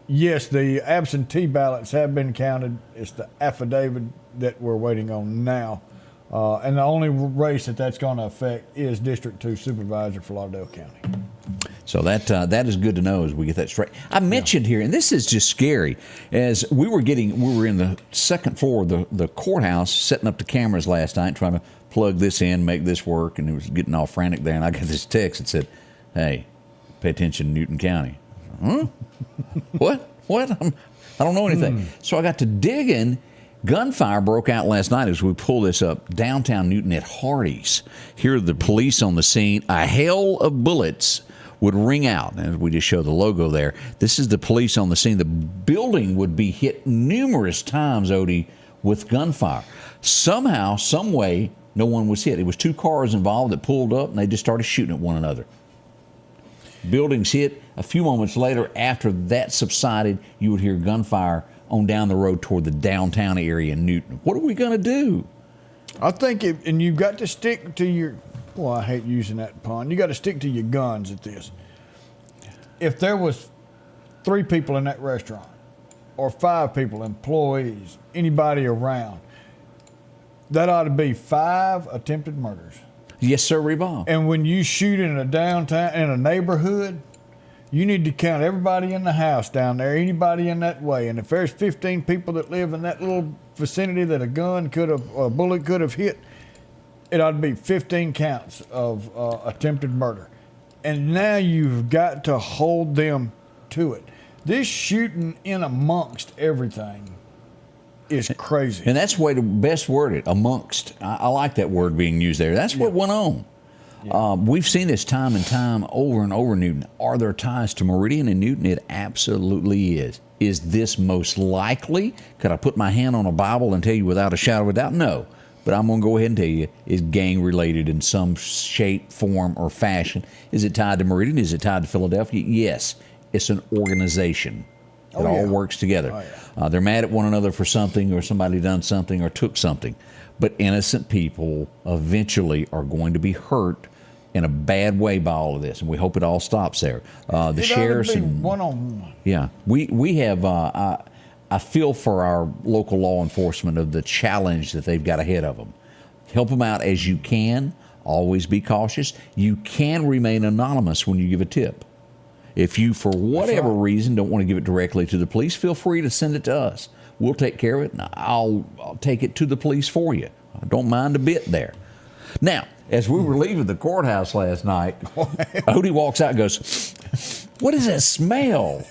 yes, the absentee ballots have been counted. It's the affidavit that we're waiting on now. And the only race that's going to affect is District 2 Supervisor for Lauderdale County. So that is good to know as we get that straight. I mentioned here, and this is just scary, as we were in the second floor of the courthouse setting up the cameras last night, trying to plug this in, make this work, and it was getting all frantic there, and I got this text that said, "Hey, pay attention to Newton County." Huh? What? I don't know anything. So I got to digging. Gunfire broke out last night as we pull this up downtown Newton at Hardee's. Here are the police on the scene. A hail of bullets would ring out, and we just show the logo there. This is the police on the scene. The building would be hit numerous times, Odie, with gunfire. Somehow, some way, no one was hit. It was 2 cars involved that pulled up, and they just started shooting at one another. Buildings hit. A few moments later, after that subsided, you would hear gunfire on down the road toward the downtown area in Newton. What are we going to do? I think, and you've got to stick to your, well, I hate using that pun. You got to stick to your guns at this. If there was 3 people in that restaurant, or 5 people, employees, anybody around, that ought to be 5 attempted murders. Yes, sir, Revolve. And when you shoot in a downtown, in a neighborhood, you need to count everybody in the house down there, anybody in that way. And if there's 15 people that live in that little vicinity that a bullet could have hit, it ought to be 15 counts of attempted murder. And now you've got to hold them to it. This shooting in amongst everything is crazy. And that's the way to best word it, amongst. I like that word being used there. That's what went on. Yeah. We've seen this time and time over and over, Newton. Are there ties to Meridian and Newton? It absolutely is. Is this most likely? Could I put my hand on a Bible and tell you without a shadow of a doubt? No. But I'm going to go ahead and tell you, is gang related in some shape, form, or fashion. Is it tied to Meridian? Is it tied to Philadelphia? Yes. It's an organization. It all works together. Oh, yeah. They're mad at one another for something, or somebody done something or took something. But innocent people eventually are going to be hurt in a bad way by all of this, and we hope it all stops there. The sheriffs and one-on-one. Yeah, we have. I feel for our local law enforcement of the challenge that they've got ahead of them. Help them out as you can. Always be cautious. You can remain anonymous when you give a tip. If you, for whatever reason, don't want to give it directly to the police, feel free to send it to us. We'll take care of it, and I'll take it to the police for you. I don't mind a bit there. Now, as we were leaving the courthouse last night, Odie walks out and goes, "What is that smell?"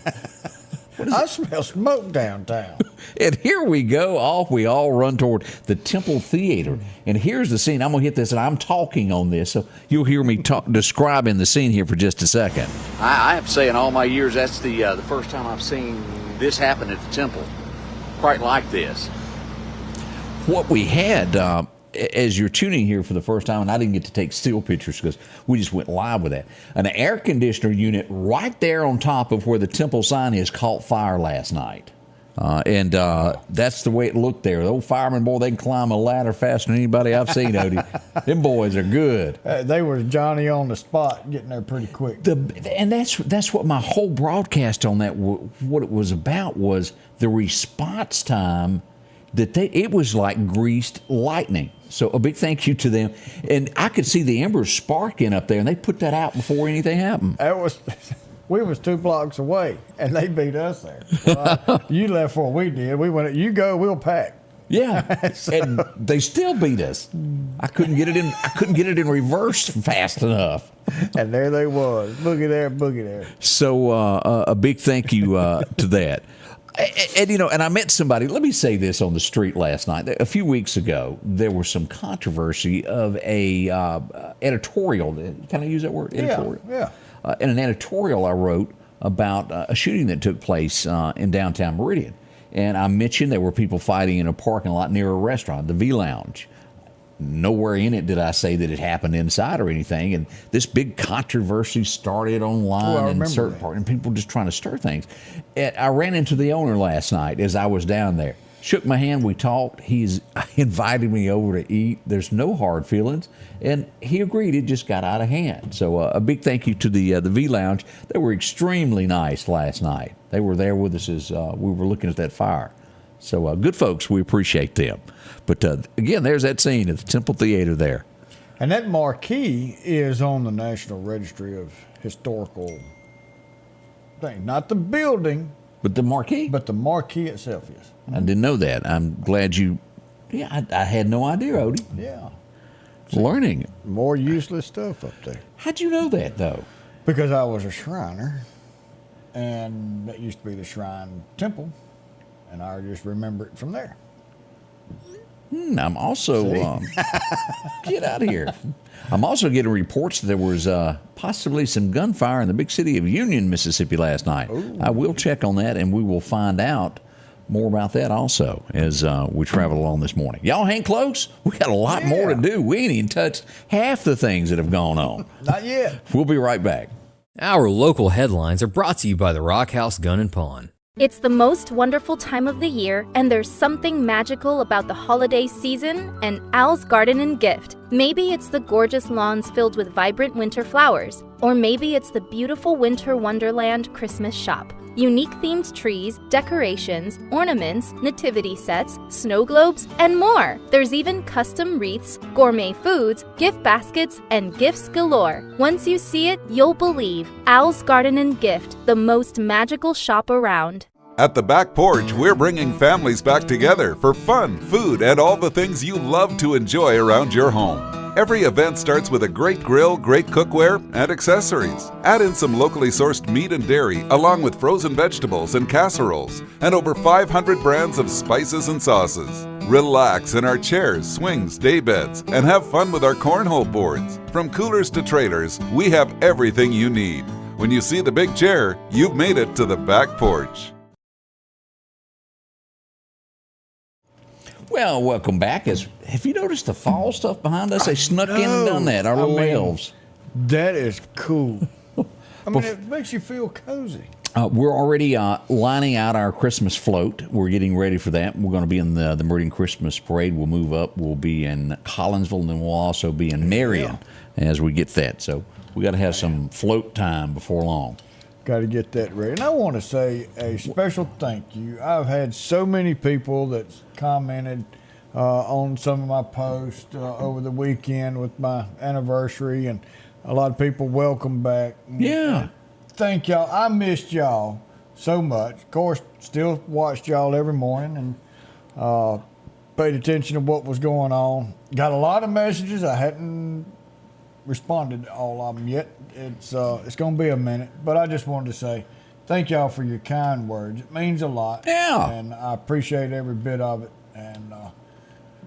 I smell smoke downtown. And here we go. Off we all run toward the Temple Theater. And here's the scene. I'm going to hit this, and I'm talking on this, so you'll hear me describing the scene here for just a second. I have to say, in all my years, that's the first time I've seen this happen at the Temple. Quite like this. What we had, as you're tuning here for the first time, and I didn't get to take still pictures because we just went live with that, an air conditioner unit right there on top of where the Temple sign is caught fire last night. And that's the way it looked there. The old firemen, boy, they can climb a ladder faster than anybody I've seen, Odie. Them boys are good. They were Johnny on the spot, getting there pretty quick. And that's what my whole broadcast on that, what it was about, was the response time. It was like greased lightning. So a big thank you to them. And I could see the embers sparking up there, and they put that out before anything happened. We was 2 blocks away, and they beat us there. You left before we did. We went. You go, we'll pack. Yeah, and they still beat us. I couldn't get it in. I couldn't get it in reverse fast enough. And there they was, boogie there, boogie there. So a big thank you to that. And I met somebody, let me say this, on the street last night. A few weeks ago, there was some controversy of a editorial. Can I use that word? Editorial? Yeah. In an editorial I wrote about a shooting that took place in downtown Meridian. And I mentioned there were people fighting in a parking lot near a restaurant, the V Lounge. Nowhere in it did I say that it happened inside or anything. And this big controversy started online in certain parts, and people just trying to stir things. And I ran into the owner last night as I was down there. Shook my hand, we talked. He's invited me over to eat. There's no hard feelings. And he agreed. It just got out of hand. So a big thank you to the V Lounge. They were extremely nice last night. They were there with us as we were looking at that fire. So good folks, we appreciate them. But again, there's that scene at the Temple Theater there. And that marquee is on the National Registry of Historical things. Not the building. But the marquee? But the marquee itself is. I didn't know that. I'm glad you... Yeah, I had no idea, Odie. Yeah. Learning. More useless stuff up there. How'd you know that, though? Because I was a Shriner, and that used to be the Shrine Temple, and I just remember it from there. I'm also... get out of here. I'm also getting reports that there was possibly some gunfire in the big city of Union, Mississippi last night. Ooh. I will check on that, and we will find out more about that also as we travel along this morning. Y'all hang close. We got a lot more to do. We ain't even touched half the things that have gone on. Not yet. We'll be right back. Our local headlines are brought to you by the Rock House Gun and Pawn. It's the most wonderful time of the year, and there's something magical about the holiday season and Al's Garden and Gift. Maybe it's the gorgeous lawns filled with vibrant winter flowers, or maybe it's the beautiful winter wonderland Christmas shop. Unique themed trees, decorations, ornaments, nativity sets, snow globes, and more. There's even custom wreaths, gourmet foods, gift baskets, and gifts galore. Once you see it, you'll believe. Al's Garden and Gift, the most magical shop around. At the Back Porch, we're bringing families back together for fun, food, and all the things you love to enjoy around your home. Every event starts with a great grill, great cookware, and accessories. Add in some locally sourced meat and dairy, along with frozen vegetables and casseroles, and over 500 brands of spices and sauces. Relax in our chairs, swings, day beds, and have fun with our cornhole boards. From coolers to trailers, we have everything you need. When you see the big chair, you've made it to the Back Porch. Well, welcome back. Have you noticed the fall stuff behind us? They snuck in and done that, our little elves. That is cool. I mean, it makes you feel cozy. We're already lining out our Christmas float. We're getting ready for that. We're going to be in the Meridian Christmas Parade. We'll move up. We'll be in Collinsville, and then we'll also be in Meridian as we get that. So we got to have some float time before long. Got to get that ready. And I want to say a special thank you. I've had so many people that's commented on some of my posts over the weekend with my anniversary, and a lot of people welcome back. Yeah. Thank y'all. I missed y'all so much. Of course, still watched y'all every morning and paid attention to what was going on. Got a lot of messages. I hadn't responded to all of them yet. It's going to be a minute, but I just wanted to say thank y'all for your kind words. It means a lot. Yeah. And I appreciate every bit of it, and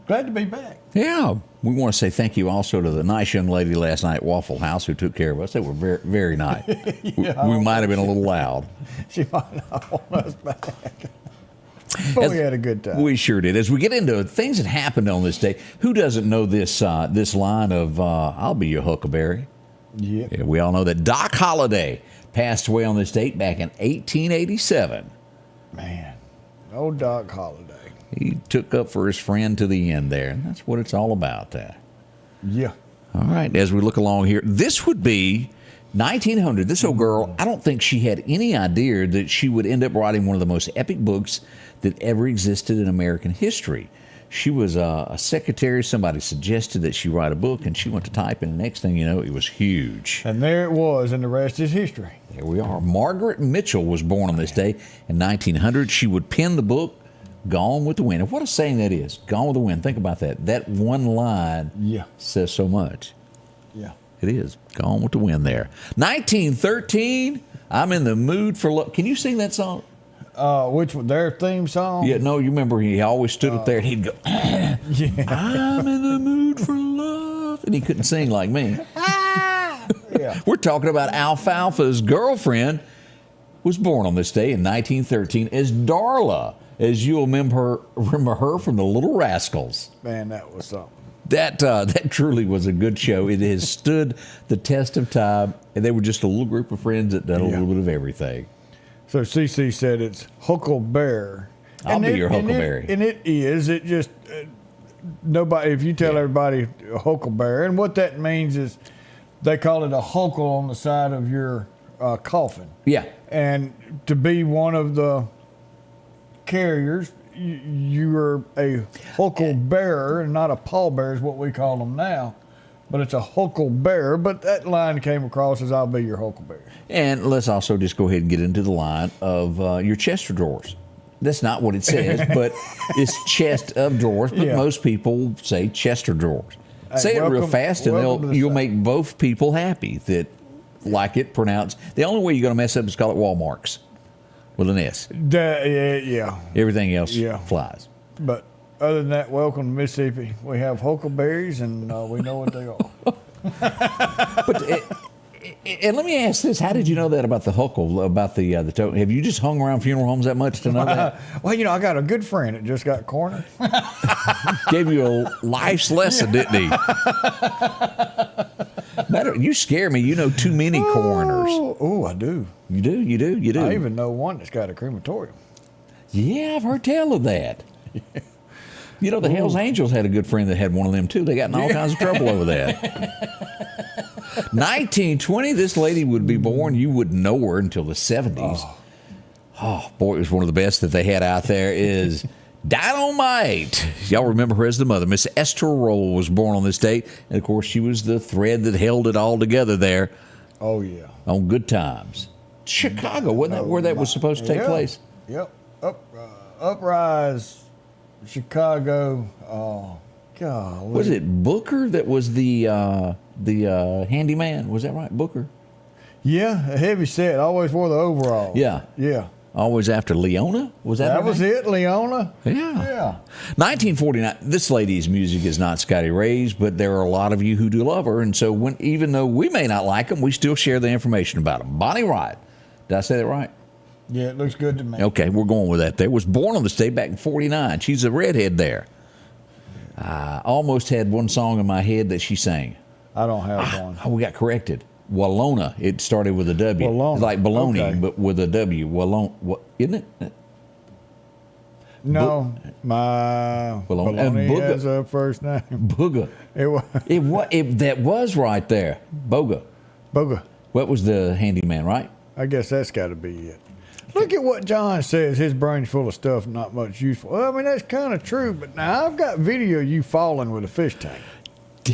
glad to be back. Yeah. We want to say thank you also to the nice young lady last night at Waffle House who took care of us. They were very, very nice. we might have been a little loud. She might not want us back. But we had a good time. We sure did. As we get into things that happened on this day, who doesn't know this line of I'll be your huckleberry? Yeah. We all know that Doc Holliday passed away on this date back in 1887. Man, old Doc Holliday. He took up for his friend to the end there, and that's what it's all about there. Yeah. All right, as we look along here, this would be 1900. This old girl, I don't think she had any idea that she would end up writing one of the most epic books that ever existed in American history. She was a secretary. Somebody suggested that she write a book, and she went to type, and the next thing you know, it was huge. And there it was, and the rest is history. There we are. Margaret Mitchell was born on this day in 1900. She would pen the book, Gone with the Wind. And what a saying that is, Gone with the Wind. Think about that. That one line says so much. Yeah. It is. Gone with the Wind there. 1913, I'm in the mood for love. Can you sing that song? Which one? Their theme song? Yeah, no, you remember he always stood up there and he'd go, I'm in the mood for love. And he couldn't sing like me. Yeah. We're talking about Alfalfa's girlfriend was born on this day in 1913 as Darla, as you'll remember her from the Little Rascals. Man, that was something. That truly was a good show. It has stood the test of time, and they were just a little group of friends that done a little bit of everything. So CC said it's Huckleberry. I'll be your Huckleberry. And it is. It just, nobody, if you tell everybody Huckleberry, and what that means is they call it a huckle on the side of your coffin. Yeah. And to be one of the carriers, you are a hucklebearer, and not a pallbearer is what we call them now. But it's a hucklebearer, but that line came across as I'll be your huckleberry. And let's also just go ahead and get into the line of your chest of drawers. That's not what it says, but it's chest of drawers. But most people say chest of drawers. Say it real fast, and you'll make both people happy that like it pronounced. The only way you're going to mess up is call it Walmarts with an S. Yeah. Everything else flies. But other than that, welcome to Mississippi. We have huckleberries, and we know what they are. And let me ask this: how did you know that about the huckle? About the token? Have you just hung around funeral homes that much to know that? Well, I got a good friend that just got cornered. Gave you a life's lesson, didn't he? You scare me. You know too many coroners. Oh, I do. You do. I even know one that's got a crematorium. Yeah, I've heard tell of that. You know, the Hells Angels had a good friend that had one of them, too. They got in all kinds of trouble over that. 1920, this lady would be born. You wouldn't know her until the 70s. Oh, boy, it was one of the best that they had out there is Dynamite. Y'all remember her as the mother. Miss Esther Roll was born on this date. And, of course, she was the thread that held it all together there. Oh, yeah. On Good Times. Chicago, wasn't that where that was supposed to take place? Yep. Uprise, Chicago. Oh, God. Was it Booker that was the handyman? Was that right, Booker? Yeah, a heavy set. Always wore the overalls. Yeah. Always after Leona? Was that? That was it, Leona. Yeah. 1949. This lady's music is not Scotty Ray's, but there are a lot of you who do love her, and so even though we may not like them, we still share the information about them. Bonnie Wright. Did I say that right? Yeah, it looks good to me. Okay, we're going with that. There was born on this day back in 49. She's a redhead there. I almost had one song in my head that she sang. I don't have one. Oh, we got corrected. Wallona. It started with a W. Wallona. It's like baloney, Okay. but with a W. Wallona. What, isn't it? No, my Wallona. And baloney Booga. has a first name. Booga. That was right there. Boga. Booga. What was the handyman, right? I guess that's got to be it. Look at what John says. His brain's full of stuff, not much useful. Well, I mean, that's kind of true, but now I've got video of you falling with a fish tank.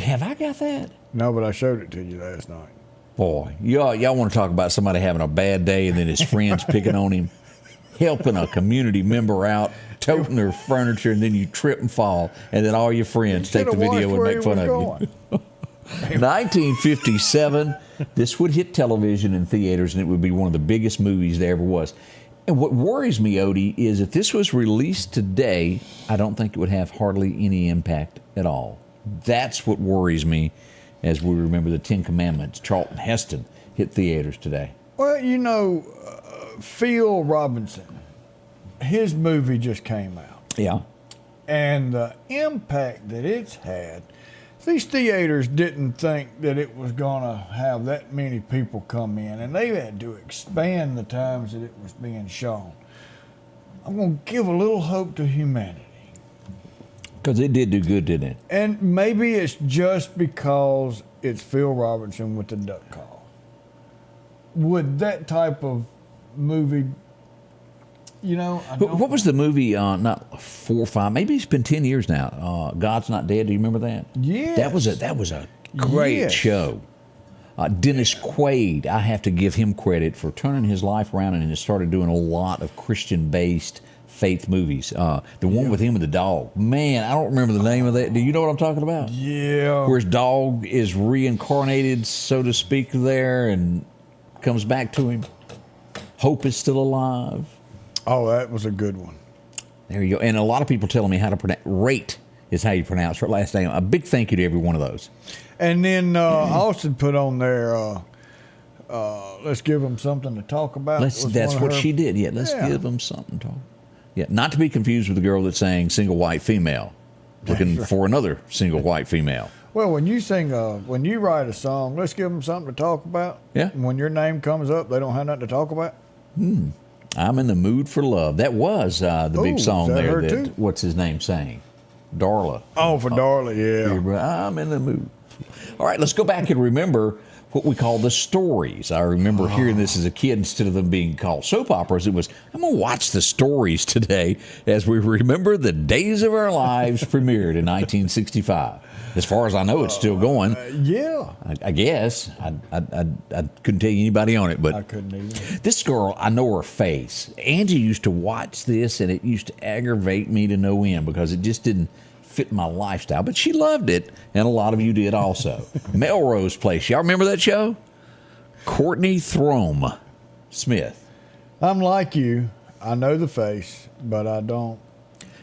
Have I got that? No, but I showed it to you last night. Boy, y'all want to talk about somebody having a bad day and then his friends picking on him, helping a community member out, toting their furniture, and then you trip and fall, and then all your friends take the video and make fun of you. 1957, this would hit television and theaters, and it would be one of the biggest movies there ever was. And what worries me, Odie, is if this was released today, I don't think it would have hardly any impact at all. That's what worries me as we remember the Ten Commandments. Charlton Heston hit theaters today. Well, you know, Phil Robinson, his movie just came out. Yeah. And the impact that it's had, these theaters didn't think that it was going to have that many people come in, and they had to expand the times that it was being shown. I'm going to give a little hope to humanity. Because it did do good, didn't it? And maybe it's just because it's Phil Robinson with the duck call. Would that type of movie, you know? What was the movie, not 4 or 5, maybe it's been 10 years now, God's Not Dead, do you remember that? Yes. That was a great show. Dennis Quaid, I have to give him credit for turning his life around and has started doing a lot of Christian-based faith movies. The one with him and the dog. Man, I don't remember the name of that. Do you know what I'm talking about? Yeah. Where his dog is reincarnated, so to speak, there and comes back to him. Hope is still alive. Oh, that was a good one. There you go. And a lot of people telling me how to pronounce. Rate is how you pronounce her last name. A big thank you to every one of those. And then Austin put on there, let's give them something to talk about. That's what she did. Yeah, let's give them something to talk. Yeah, not to be confused with the girl that's saying single white female, looking for another single white female. Well, when you write a song, let's give them something to talk about. Yeah. And when your name comes up, they don't have nothing to talk about. I'm in the mood for love. That was the big song is that there. her too? What's his name sang? Darla. Oh, for Darla, yeah. I'm in the mood. All right, let's go back and remember what we call the stories. I remember hearing this as a kid. Instead of them being called soap operas, it was, I'm going to watch the stories today as we remember the Days of Our Lives premiered in 1965. As far as I know, it's still going. Yeah. I guess. I couldn't tell you anybody on it, but I couldn't either. this girl, I know her face. Angie used to watch this, and it used to aggravate me to no end because it just didn't fit my lifestyle. But she loved it, and a lot of you did also. Melrose Place. Y'all remember that show? Courtney Throme Smith. I'm like you. I know the face, but I don't.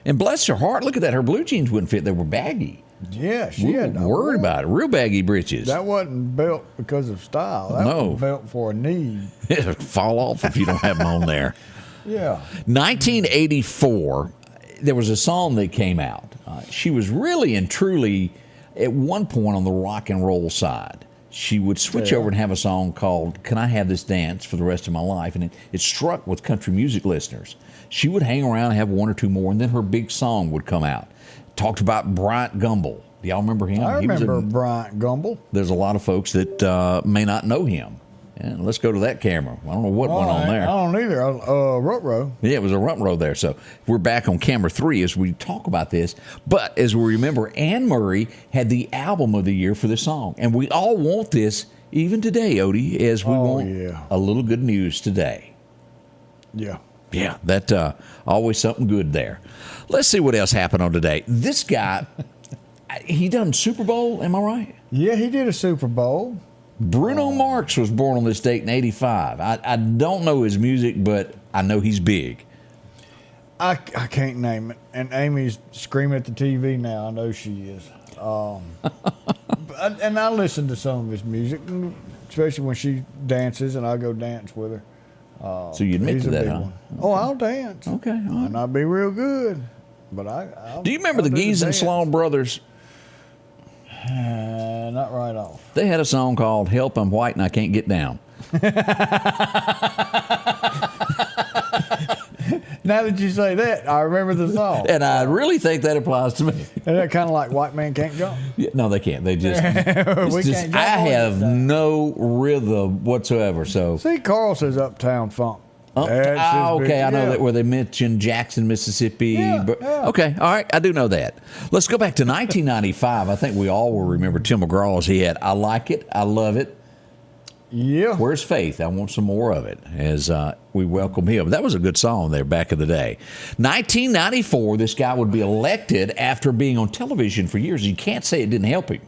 And bless her heart, look at that. Her blue jeans wouldn't fit. They were baggy. Yeah, she We had were worried about it. Real baggy britches. That wasn't built because of style. That was built for a need. It'll fall off if you don't have them on there. Yeah. 1984, there was a song that came out. She was really and truly at one point on the rock and roll side. she would switch over and have a song called Can I Have This Dance for the Rest of My Life? And it struck with country music listeners. She would hang around and have one or two more, and then her big song would come out. Talked about Bryant Gumbel. Do y'all remember him? I remember Bryant Gumbel. There's a lot of folks that may not know him. And let's go to that camera. I don't know what went on there. I don't either. Ruh-roh. Yeah, it was a ruh-roh there. So we're back on camera 3 as we talk about this. But as we remember, Anne Murray had the album of the year for this song. And we all want this even today, Odie, as we want a little good news today. Yeah. Yeah, that always something good there. Let's see what else happened on today. This guy, he done Super Bowl, am I right? Yeah, he did a Super Bowl. Bruno Mars was born on this date in 85. I don't know his music, but I know he's big. I can't name it. And Amy's screaming at the TV now. I know she is. And I listen to some of his music, especially when she dances, and I go dance with her. So you admit to that, huh? Oh, I'll dance. Okay. All right. And I'll be real good. But I'll Do you remember the Geese and Slaw brothers? Not right off. They had a song called Help, I'm White and I Can't Get Down. Now that you say that, I remember the song. And I really think that applies to me. Isn't that kind of like White Man Can't Jump? Yeah, no, they can't. They just, We just can't jump I on have this time. no rhythm whatsoever. So See, Carl says Uptown Funk. okay, I know that where they mentioned Jackson, Mississippi. Yeah, but, yeah. Okay, all right, I do know that. Let's go back to 1995. I think we all will remember Tim McGraw's. He had I Like It, I Love It. Yeah. Where's Faith? I want some more of it as we welcome him. That was a good song there back in the day. 1994, this guy would be elected after being on television for years. You can't say it didn't help him.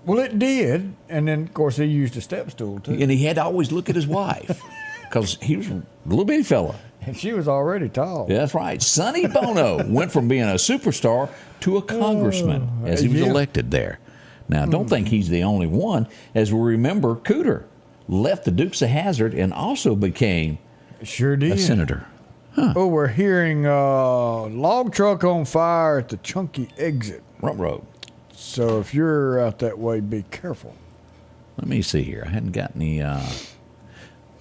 Well, it did. And then, of course, he used a step stool, too. And he had to always look at his wife because he was a little bitty fella. And she was already tall. Yeah, that's right. Sonny Bono went from being a superstar to a congressman as he was elected there. Now, don't think he's the only one. As we remember, Cooter left the Dukes of Hazzard and also became a senator. Huh. Oh, we're hearing log truck on fire at the Chunky exit. Front road. So if you're out that way, be careful. Let me see here. I hadn't got any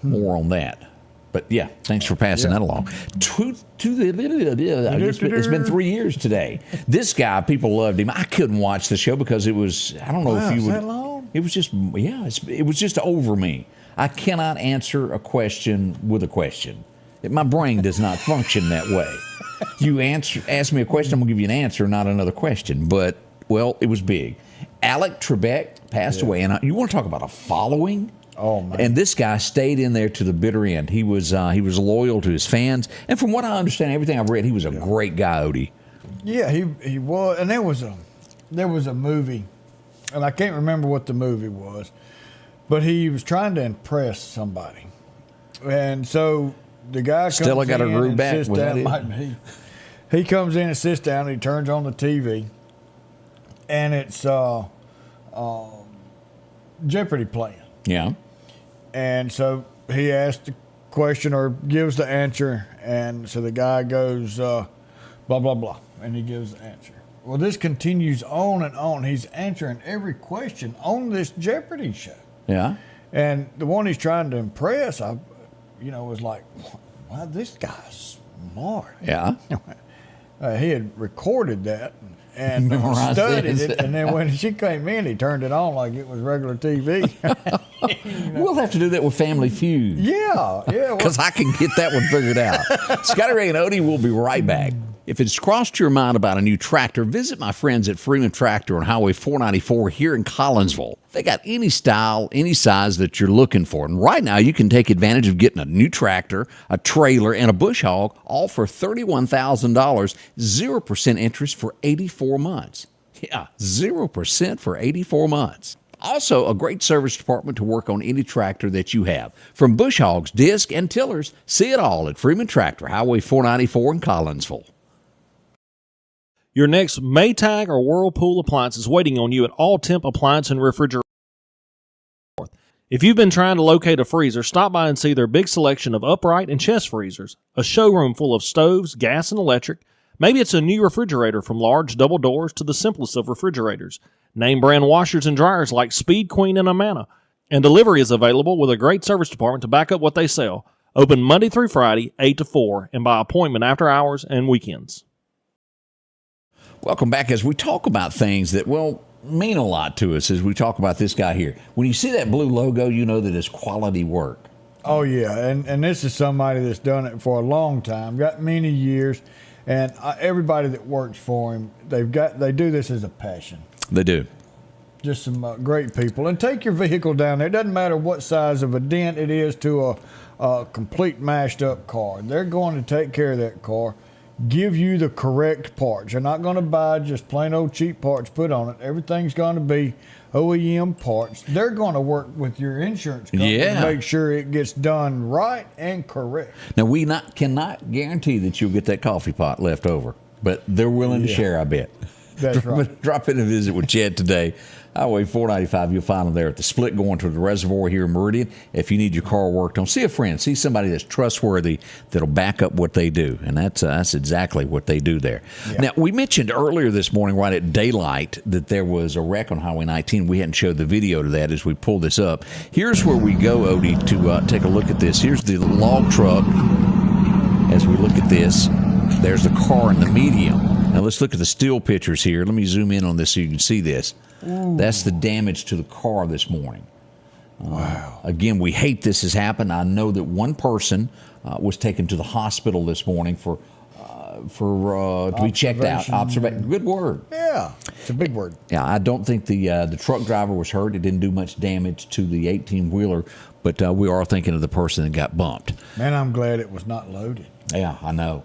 more on that. But yeah, thanks for passing that along. It's been 3 years today. This guy, people loved him. I couldn't watch the show because it was, I don't know if you would. That long? It was just, it was just over me. I cannot answer a question with a question. My brain does not function that way. You ask me a question, I'm going to give you an answer, not another question. But, well, it was big. Alec Trebek passed away. And you want to talk about a following? Oh, man. And this guy stayed in there to the bitter end. He was loyal to his fans. And from what I understand, everything I've read, he was a great guy, Odie. Yeah, he was. And there was a movie, and I can't remember what the movie was, but he was trying to impress somebody. And so the guy comes Stella got her in groove and back. sits Was down. that it? Might be. He comes in and sits down, and he turns on the TV, and it's Jeopardy playing. Yeah. And so he asks the question or gives the answer, and so the guy goes, blah, blah, blah, and he gives the answer. Well, this continues on and on. He's answering every question on this Jeopardy show. Yeah. And the one he's trying to impress, was like, wow, this guy's smart. Yeah. He had recorded that and Memorized studied it. it, and then when she came in, he turned it on like it was regular TV. We'll have to do that with Family Feud. Yeah. Because I can get that one figured out. Scotty Ray and Odie will be right back. If it's crossed your mind about a new tractor, visit my friends at Freeman Tractor on Highway 494 here in Collinsville. They got any style, any size that you're looking for. And right now, you can take advantage of getting a new tractor, a trailer, and a bush hog, all for $31,000, 0% interest for 84 months. Yeah, 0% for 84 months. Also, a great service department to work on any tractor that you have. From bush hogs, disc, and tillers, see it all at Freeman Tractor, Highway 494 in Collinsville. Your next Maytag or Whirlpool appliance is waiting on you at All Temp Appliance and Refrigerator. If you've been trying to locate a freezer, stop by and see their big selection of upright and chest freezers, a showroom full of stoves, gas, and electric. Maybe it's a new refrigerator from large double doors to the simplest of refrigerators. Name brand washers and dryers like Speed Queen and Amana. And delivery is available with a great service department to back up what they sell. Open Monday through Friday, 8 to 4, and by appointment after hours and weekends. Welcome back as we talk about things that, well, mean a lot to us as we talk about this guy here. When you see that blue logo, you know that it's quality work. Oh, yeah, and this is somebody that's done it for a long time, got many years, and everybody that works for him, they do this as a passion. They do. Just some great people. And take your vehicle down there. It doesn't matter what size of a dent it is to a complete mashed up car. They're going to take care of that car, give you the correct parts. They're not going to buy just plain old cheap parts put on it. Everything's going to be OEM parts. They're going to work with your insurance company to make sure it gets done right and correct. Now, we cannot guarantee that you'll get that coffee pot left over, but they're willing to share, I bet. That's right. Drop in and visit with Chad today. Highway 495, you'll find them there at the split going to the reservoir here in Meridian. If you need your car worked on, see a friend, see somebody that's trustworthy that'll back up what they do, and that's exactly what they do there. Yeah. Now, we mentioned earlier this morning, right at daylight, that there was a wreck on Highway 19. We hadn't showed the video to that as we pull this up. Here's where we go, Odie, to take a look at this. Here's the log truck. As we look at this, there's the car in the medium. Now, let's look at the still pictures here. Let me zoom in on this so you can see this. Ooh. That's the damage to the car this morning. Wow. Again, we hate this has happened. I know that one person was taken to the hospital this morning to be checked out. Observation. Good word. Yeah, it's a big word. Yeah, I don't think the truck driver was hurt. It didn't do much damage to the 18-wheeler, but we are thinking of the person that got bumped. Man, I'm glad it was not loaded. Yeah, I know.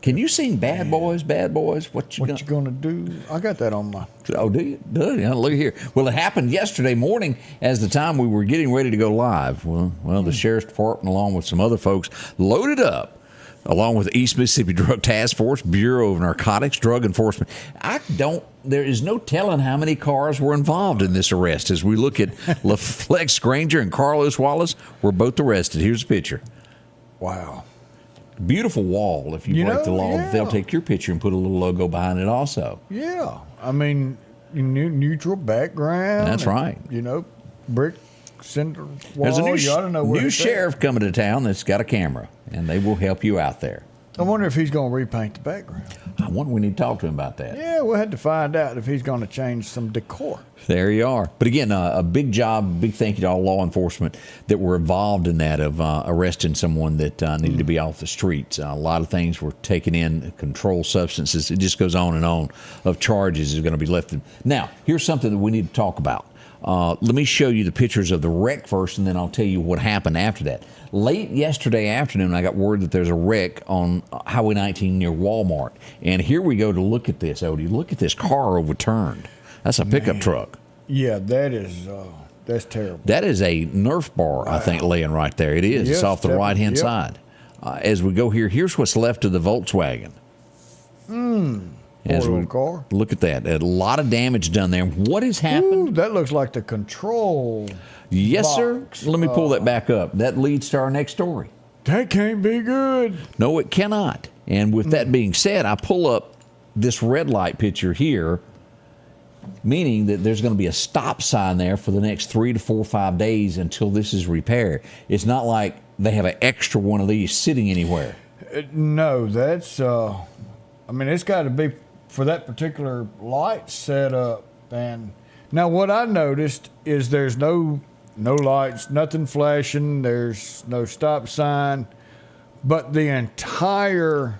Can you sing Bad Boys, Bad Boys? What you gonna do? I got that on my... Oh, do you? Yeah, look here. Well, it happened yesterday morning as the time we were getting ready to go live. Well, the Sheriff's Department, along with some other folks, loaded up, along with the East Mississippi Drug Task Force, Bureau of Narcotics, Drug Enforcement. There is no telling how many cars were involved in this arrest. As we look at LaFlex Granger and Carlos Wallace, were both arrested. Here's a picture. Wow. Beautiful wall. If you break the law, they'll take your picture and put a little logo behind it also. Yeah. I mean, neutral background. That's right. Brick cinder wall. There's a you ought to know where new sheriff coming to town that's got a camera, and they will help you out there. I wonder if he's going to repaint the background. I wonder we need to talk to him about that. Yeah, we'll have to find out if he's going to change some decor. There you are. But again, a big job, big thank you to all law enforcement that were involved in that of arresting someone that needed to be off the streets. A lot of things were taken in, controlled substances. It just goes on and on of charges is going to be lifted. Now, here's something that we need to talk about. Let me show you the pictures of the wreck first, and then I'll tell you what happened after that. Late yesterday afternoon, I got word that there's a wreck on Highway 19 near Walmart. And here we go to look at this, Odie. Look at this car overturned. That's a pickup truck. Yeah, that's terrible. That is a Nerf bar, I think, laying right there. It is. Yes, it's off the right-hand side. As we go here, here's what's left of the Volkswagen. As we car. Look at that. A lot of damage done there. What has happened? Ooh, that looks like the control Yes, box. sir. Let me pull that back up. That leads to our next story. That can't be good. No, it cannot. And with that being said, I pull up this red light picture here, meaning that there's going to be a stop sign there for the next 3 to 4 or 5 days until this is repaired. It's not like they have an extra one of these sitting anywhere. No, that's, it's got to be for that particular light setup. And now what I noticed is there's no lights, nothing flashing, there's no stop sign, but the entire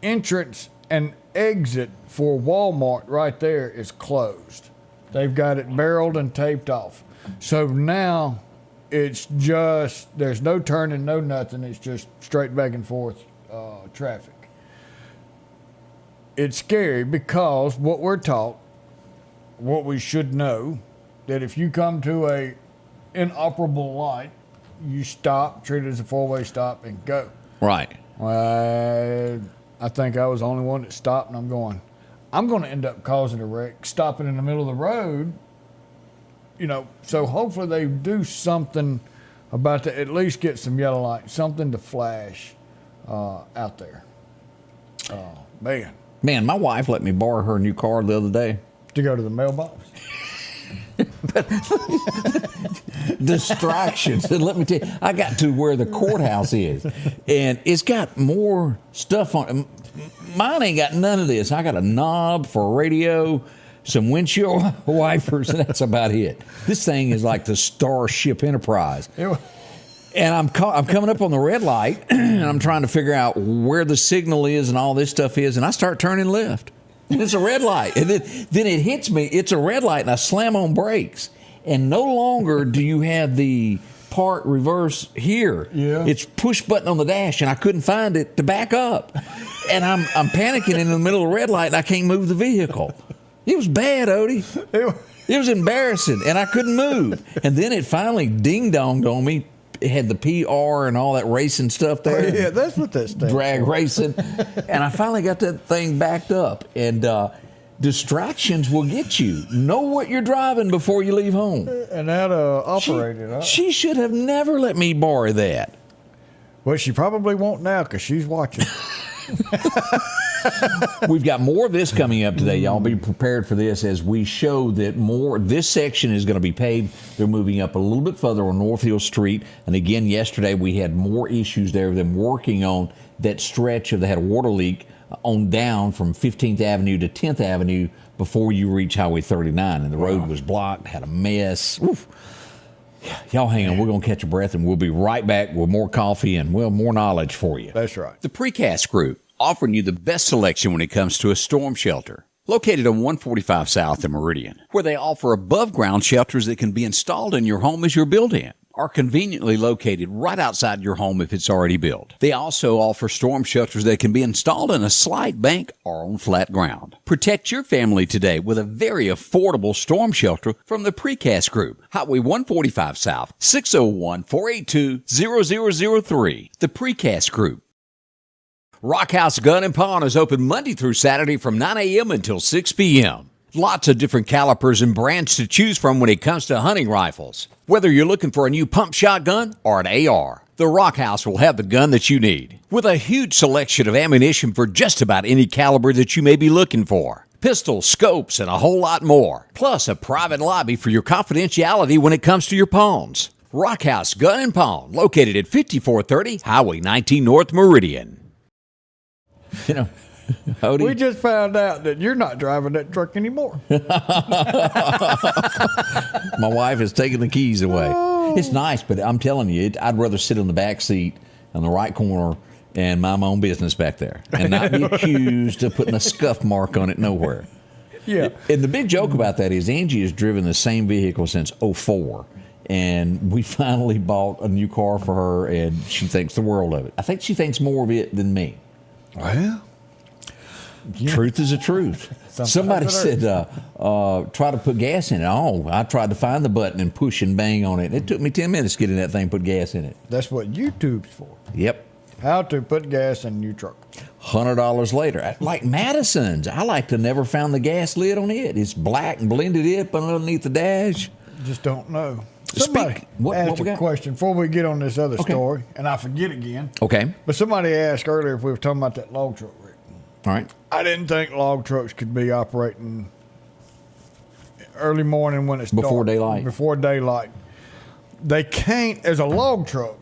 entrance and exit for Walmart right there is closed. They've got it barreled and taped off. So now it's just, there's no turning, no nothing. It's just straight back and forth traffic. It's scary because what we're taught, what we should know, that if you come to a inoperable light, you stop, treat it as a four-way stop, and go. Right. I think I was the only one that stopped, and I'm going to end up causing a wreck, stopping in the middle of the road. So hopefully they do something about that, at least get some yellow light, something to flash out there. Man. Man, my wife let me borrow her new car the other day. To go to the mailbox. Distractions. And let me tell you, I got to where the courthouse is, and it's got more stuff on it. Mine ain't got none of this. I got a knob for a radio, some windshield wipers, and that's about it. This thing is like the Starship Enterprise. And I'm coming up on the red light, and I'm trying to figure out where the signal is and all this stuff is, and I start turning left. And it's a red light. And then it hits me. It's a red light, and I slam on brakes. And no longer do you have the park reverse here. Yeah. It's push button on the dash, and I couldn't find it to back up. And I'm panicking in the middle of the red light, and I can't move the vehicle. It was bad, Odie. It was embarrassing, and I couldn't move. And then it finally ding-donged on me. It had the PR and all that racing stuff there. Oh, yeah, that's what that stands Drag for. racing. And I finally got that thing backed up. And distractions will get you. Know what you're driving before you leave home. And how to operate it. Huh? She should have never let me borrow that. Well, she probably won't now because she's watching. We've got more of this coming up today. Y'all be prepared for this as we show that more. This section is going to be paved. They're moving up a little bit further on North Hill Street. And again, yesterday we had more issues there. Them working on that stretch of they had a water leak on down from 15th Avenue to 10th Avenue before you reach Highway 39. And the road was blocked, had a mess. Oof. Y'all hang on. We're going to catch a breath, and we'll be right back with more coffee and, well, more knowledge for you. That's right. The Precast Group, offering you the best selection when it comes to a storm shelter. Located on 145 South in Meridian, where they offer above-ground shelters that can be installed in your home as you're built-in, are conveniently located right outside your home if it's already built. They also offer storm shelters that can be installed in a slight bank or on flat ground. Protect your family today with a very affordable storm shelter from the Precast Group. Highway 145 South, 601-482-0003. The Precast Group. Rock House Gun and Pawn is open Monday through Saturday from 9 a.m. until 6 p.m. Lots of different calibers and brands to choose from when it comes to hunting rifles. Whether you're looking for a new pump shotgun or an AR, the Rock House will have the gun that you need. With a huge selection of ammunition for just about any caliber that you may be looking for. Pistols, scopes, and a whole lot more. Plus a private lobby for your confidentiality when it comes to your pawns. Rock House Gun and Pawn, located at 5430 Highway 19 North Meridian. You know, Odie, We just found out that you're not driving that truck anymore. my wife has taken the keys away. Oh. It's nice, but I'm telling you, I'd rather sit in the back seat on the right corner and mind my own business back there and not be accused of putting a scuff mark on it nowhere. Yeah. And the big joke about that is Angie has driven the same vehicle since '04. And we finally bought a new car for her, and she thinks the world of it. I think she thinks more of it than me. Well, Truth is the truth. Somebody said, try to put gas in it. Oh, I tried to find the button and push and bang on it. It took me 10 minutes to get in that thing and put gas in it. that's what YouTube's for. Yep. How to put gas in your truck. $100 later. Like Madison's, I like to never found the gas lid on it. It's black and blended up underneath the dash. Just don't know. Somebody asked we a got? question before we get on this other Okay. story, and I forget again. Okay. But somebody asked earlier if we were talking about that log truck wreck. All right. I didn't think log trucks could be operating early morning when it's Before dark, daylight. Before daylight. They can't, as a log truck,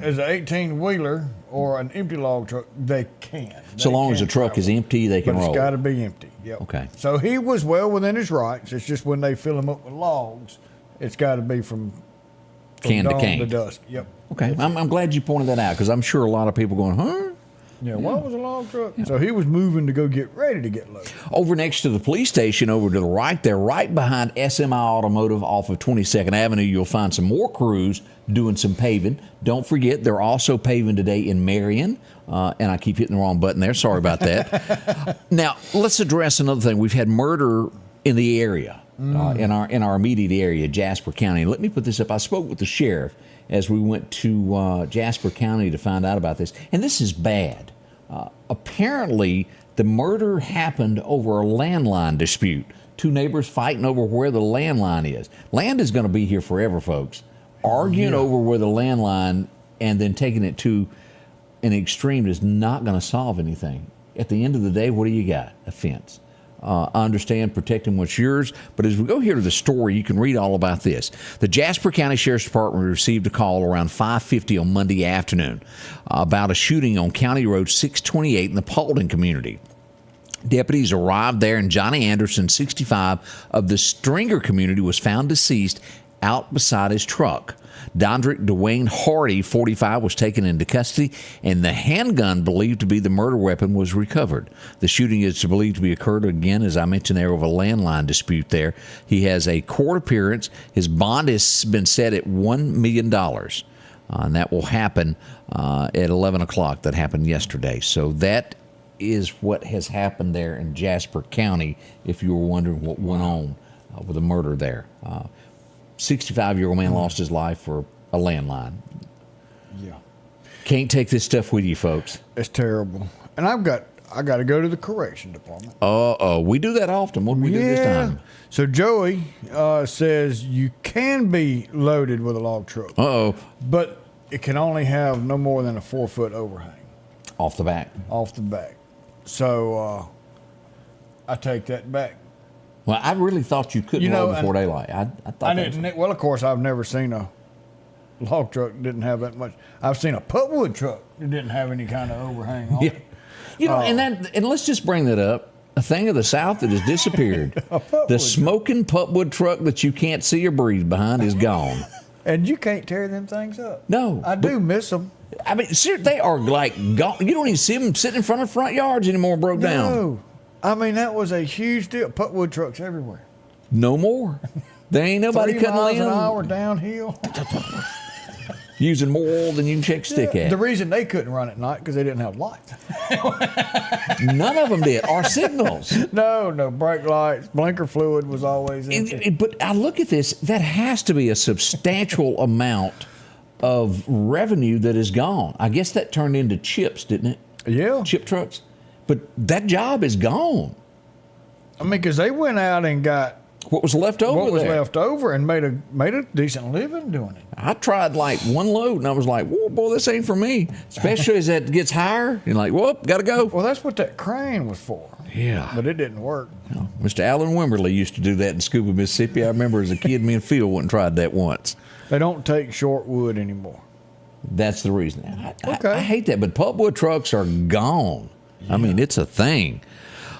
as an 18-wheeler or an empty log truck, they can. So long as the truck is empty, they can But roll. it's got to be empty. Yep. Okay. So he was well within his rights. It's just when they fill them up with logs, it's got to be from Can to dawn can. to dusk. Yep. Okay. I'm glad you pointed that out because I'm sure a lot of people going, huh? Yeah, what was a log truck? So he was moving to go get ready to get loaded. Over next to the police station, over to the right there, right behind SMI Automotive off of 22nd Avenue, you'll find some more crews doing some paving. Don't forget, they're also paving today in Meridian. And I keep hitting the wrong button there. Sorry about that. Now, let's address another thing. We've had murder in the area, in our immediate area, Jasper County. Let me put this up. I spoke with the sheriff as we went to Jasper County to find out about this. And this is bad. Apparently, the murder happened over a landline dispute. Two neighbors fighting over where the landline is. Land is going to be here forever, folks. Arguing over where the landline and then taking it to an extreme is not going to solve anything. At the end of the day, what do you got? A fence. I understand protecting what's yours. But as we go here to the story, you can read all about this. The Jasper County Sheriff's Department received a call around 5:50 on Monday afternoon about a shooting on County Road 628 in the Paulding community. Deputies arrived there, and Johnny Anderson, 65, of the Stringer community was found deceased out beside his truck. Dondrick Dwayne Hardee, 45, was taken into custody, and the handgun believed to be the murder weapon was recovered. The shooting is believed to be occurred again, as I mentioned there, over a landline dispute there. He has a court appearance. His bond has been set at $1 million, and that will happen at 11 o'clock. That happened yesterday. So that is what has happened there in Jasper County, if you were wondering what went on with the murder there. 65-year-old man lost his life for a landline. Yeah. Can't take this stuff with you, folks. It's terrible. And I got to go to the correction department. We do that often. What did we do this time? So Joey says you can be loaded with a log truck. But it can only have no more than a 4-foot overhang. Off the back. So I take that back. Well, I really thought you couldn't load before daylight. I thought I didn't. Well, of course, I've never seen a log truck that didn't have that much. I've seen a putwood truck that didn't have any kind of overhang on it. You know, and let's just bring that up. A thing of the South that has disappeared. The smoking putwood truck that you can't see or breathe behind is gone. And you can't tear them things up. No. I do miss them. I mean, they are like gone. You don't even see them sitting in front of front yards anymore, broke down. No. I mean, that was a huge deal. Putwood trucks everywhere. No more. There ain't nobody 3 cutting miles land. an hour downhill. Using more oil than you can check stick at. The reason they couldn't run at night because they didn't have lights. None of them did. Or signals. No brake lights. Blinker fluid was always in. But I look at this. That has to be a substantial amount of revenue that is gone. I guess that turned into chips, didn't it? Yeah. Chip trucks. But that job is gone. I mean, because they went out and got what was left over and made a decent living doing it. I tried like one load, and I was like, whoa, boy, this ain't for me. Especially as that gets higher. You're like, whoop, got to go. Well, that's what that crane was for. Yeah. But it didn't work. No. Mr. Alan Wimberly used to do that in Scuba, Mississippi. I remember as a kid, me and Phil went and tried that once. They don't take short wood anymore. That's the reason. I hate that, but pulpwood trucks are gone. Yeah. I mean, it's a thing.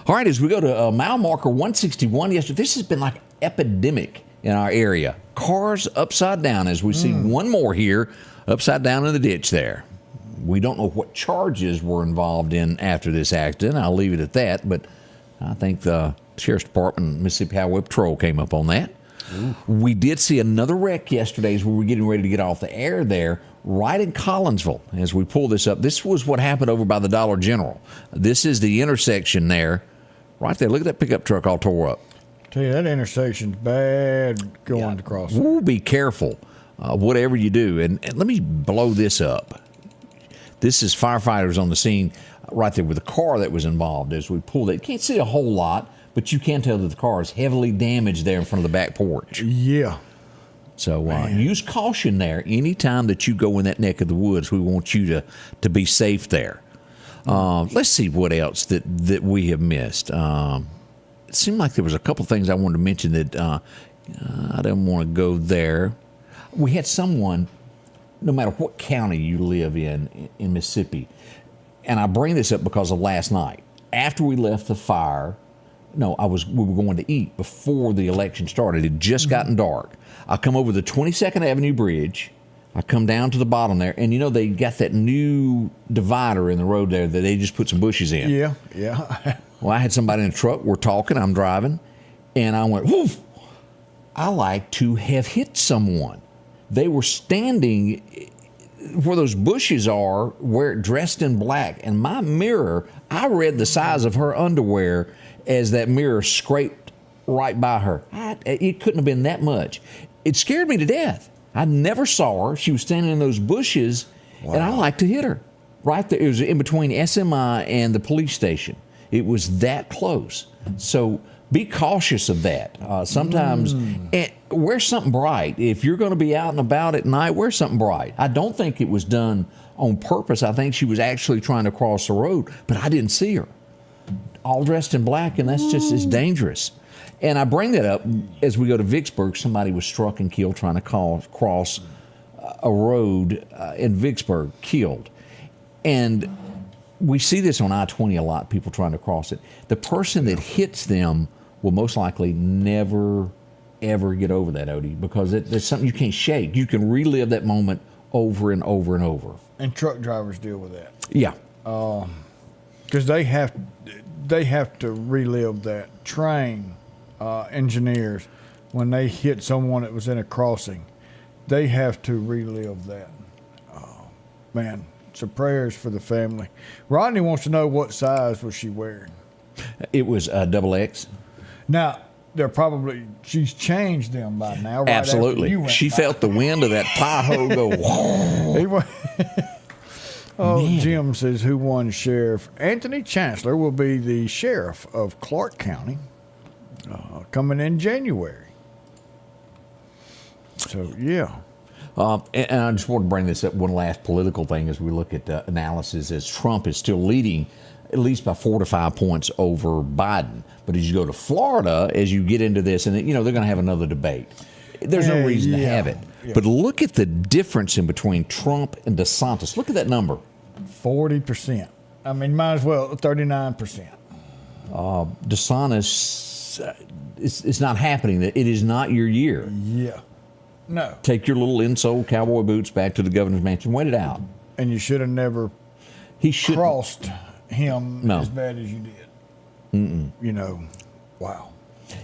All right, as we go to mile marker 161 yesterday, this has been like epidemic in our area. Cars upside down, as we see one more here, upside down in the ditch there. We don't know what charges were involved in after this accident. I'll leave it at that, but I think the Sheriff's Department, Mississippi Highway Patrol came up on that. Ooh. We did see another wreck yesterday as we were getting ready to get off the air there, right in Collinsville. As we pull this up, this was what happened over by the Dollar General. This is the intersection there, right there. Look at that pickup truck all tore up. Tell you, that intersection's bad going across. Ooh, be careful, whatever you do. And let me blow this up. This is firefighters on the scene right there with the car that was involved as we pulled it. You can't see a whole lot, but you can tell that the car is heavily damaged there in front of the back porch. Yeah. So use caution there. Anytime that you go in that neck of the woods, we want you to be safe there. Let's see what else that we have missed. It seemed like there was a couple things I wanted to mention that I didn't want to go there. We had someone, no matter what county you live in Mississippi, and I bring this up because of last night. After we left the fire, we were going to eat before the election started. It had just gotten dark. I come over the 22nd Avenue Bridge. I come down to the bottom there, and they got that new divider in the road there that they just put some bushes in. Yeah. Well, I had somebody in the truck. We're talking. I'm driving, and I went, woof. I like to have hit someone. They were standing where those bushes are, dressed in black, and my mirror, I read the size of her underwear as that mirror scraped right by her. It couldn't have been that much. It scared me to death. I never saw her. She was standing in those bushes, and I like to hit her. Right there. It was in between SMI and the police station. It was that close. So be cautious of that. Sometimes wear something bright. If you're going to be out and about at night, wear something bright. I don't think it was done on purpose. I think she was actually trying to cross the road, but I didn't see her. all dressed in black, and that's just as dangerous. And I bring that up as we go to Vicksburg. Somebody was struck and killed trying to cross a road in Vicksburg, killed. And we see this on I-20 a lot, people trying to cross it. The person that hits them will most likely never, ever get over that, Odie, because it's something you can't shake. You can relive that moment over and over and over. And truck drivers deal with that. Yeah. Because they have to relive that. Train engineers, when they hit someone that was in a crossing, they have to relive that. Man, so prayers for the family. Rodney wants to know, what size was she wearing? It was XX. Now, she's changed them by now. Right? Absolutely. She felt the wind of that Tahoe go. Man. Jim says, who won sheriff? Anthony Chancellor will be the sheriff of Clark County coming in January. So, yeah. And I just want to bring this up, one last political thing as we look at the analysis, as Trump is still leading at least by 4 to 5 points over Biden. But as you go to Florida, as you get into this, and they're going to have another debate. There's no reason to have it. Yeah. But look at the difference in between Trump and DeSantis. Look at that number. 40%. I mean, might as well 39%. DeSantis, it's not happening. It is not your year. Yeah. No. Take your little insole cowboy boots back to the governor's mansion. Wait it out. And you should have never crossed him as bad as you did. You know, wow.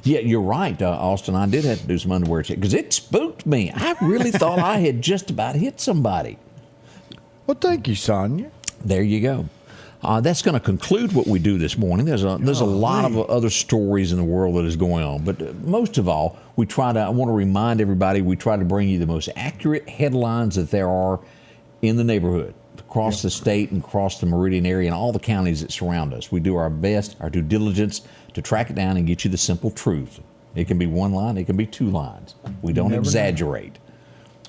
Yeah, you're right, Austin. I did have to do some underwear check because it spooked me. I really thought I had just about hit somebody. Well, thank you, Sonia. There you go. That's going to conclude what we do this morning. There's a lot of other stories in the world that is going on, but most of all, I want to remind everybody, we try to bring you the most accurate headlines that there are in the neighborhood, across the state and across the Meridian area and all the counties that surround us. We do our best, our due diligence to track it down and get you the simple truth. It can be one line, it can be 2 lines. We don't exaggerate.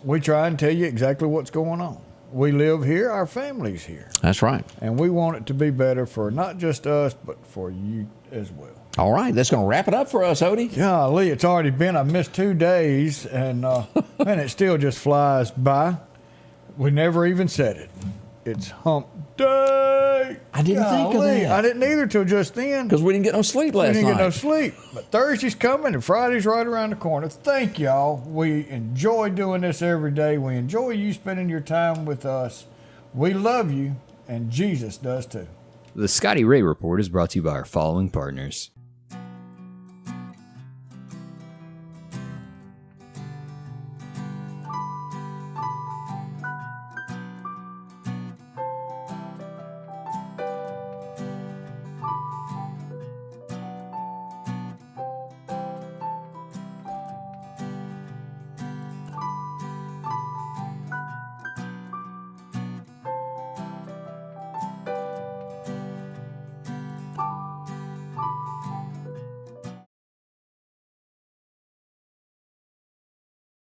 We try and tell you exactly what's going on. We live here, our family's here. That's right. And we want it to be better for not just us, but for you as well. All right, that's going to wrap it up for us, Odie. Golly, it's already been, I missed 2 days, and man, it still just flies by. We never even said it. It's hump day. I didn't think of that. I didn't either till just then. Because we didn't get no sleep last night. We didn't get no sleep. But Thursday's coming and Friday's right around the corner. Thank y'all. We enjoy doing this every day. We enjoy you spending your time with us. We love you, and Jesus does too. The Scotty Ray Report is brought to you by our following partners.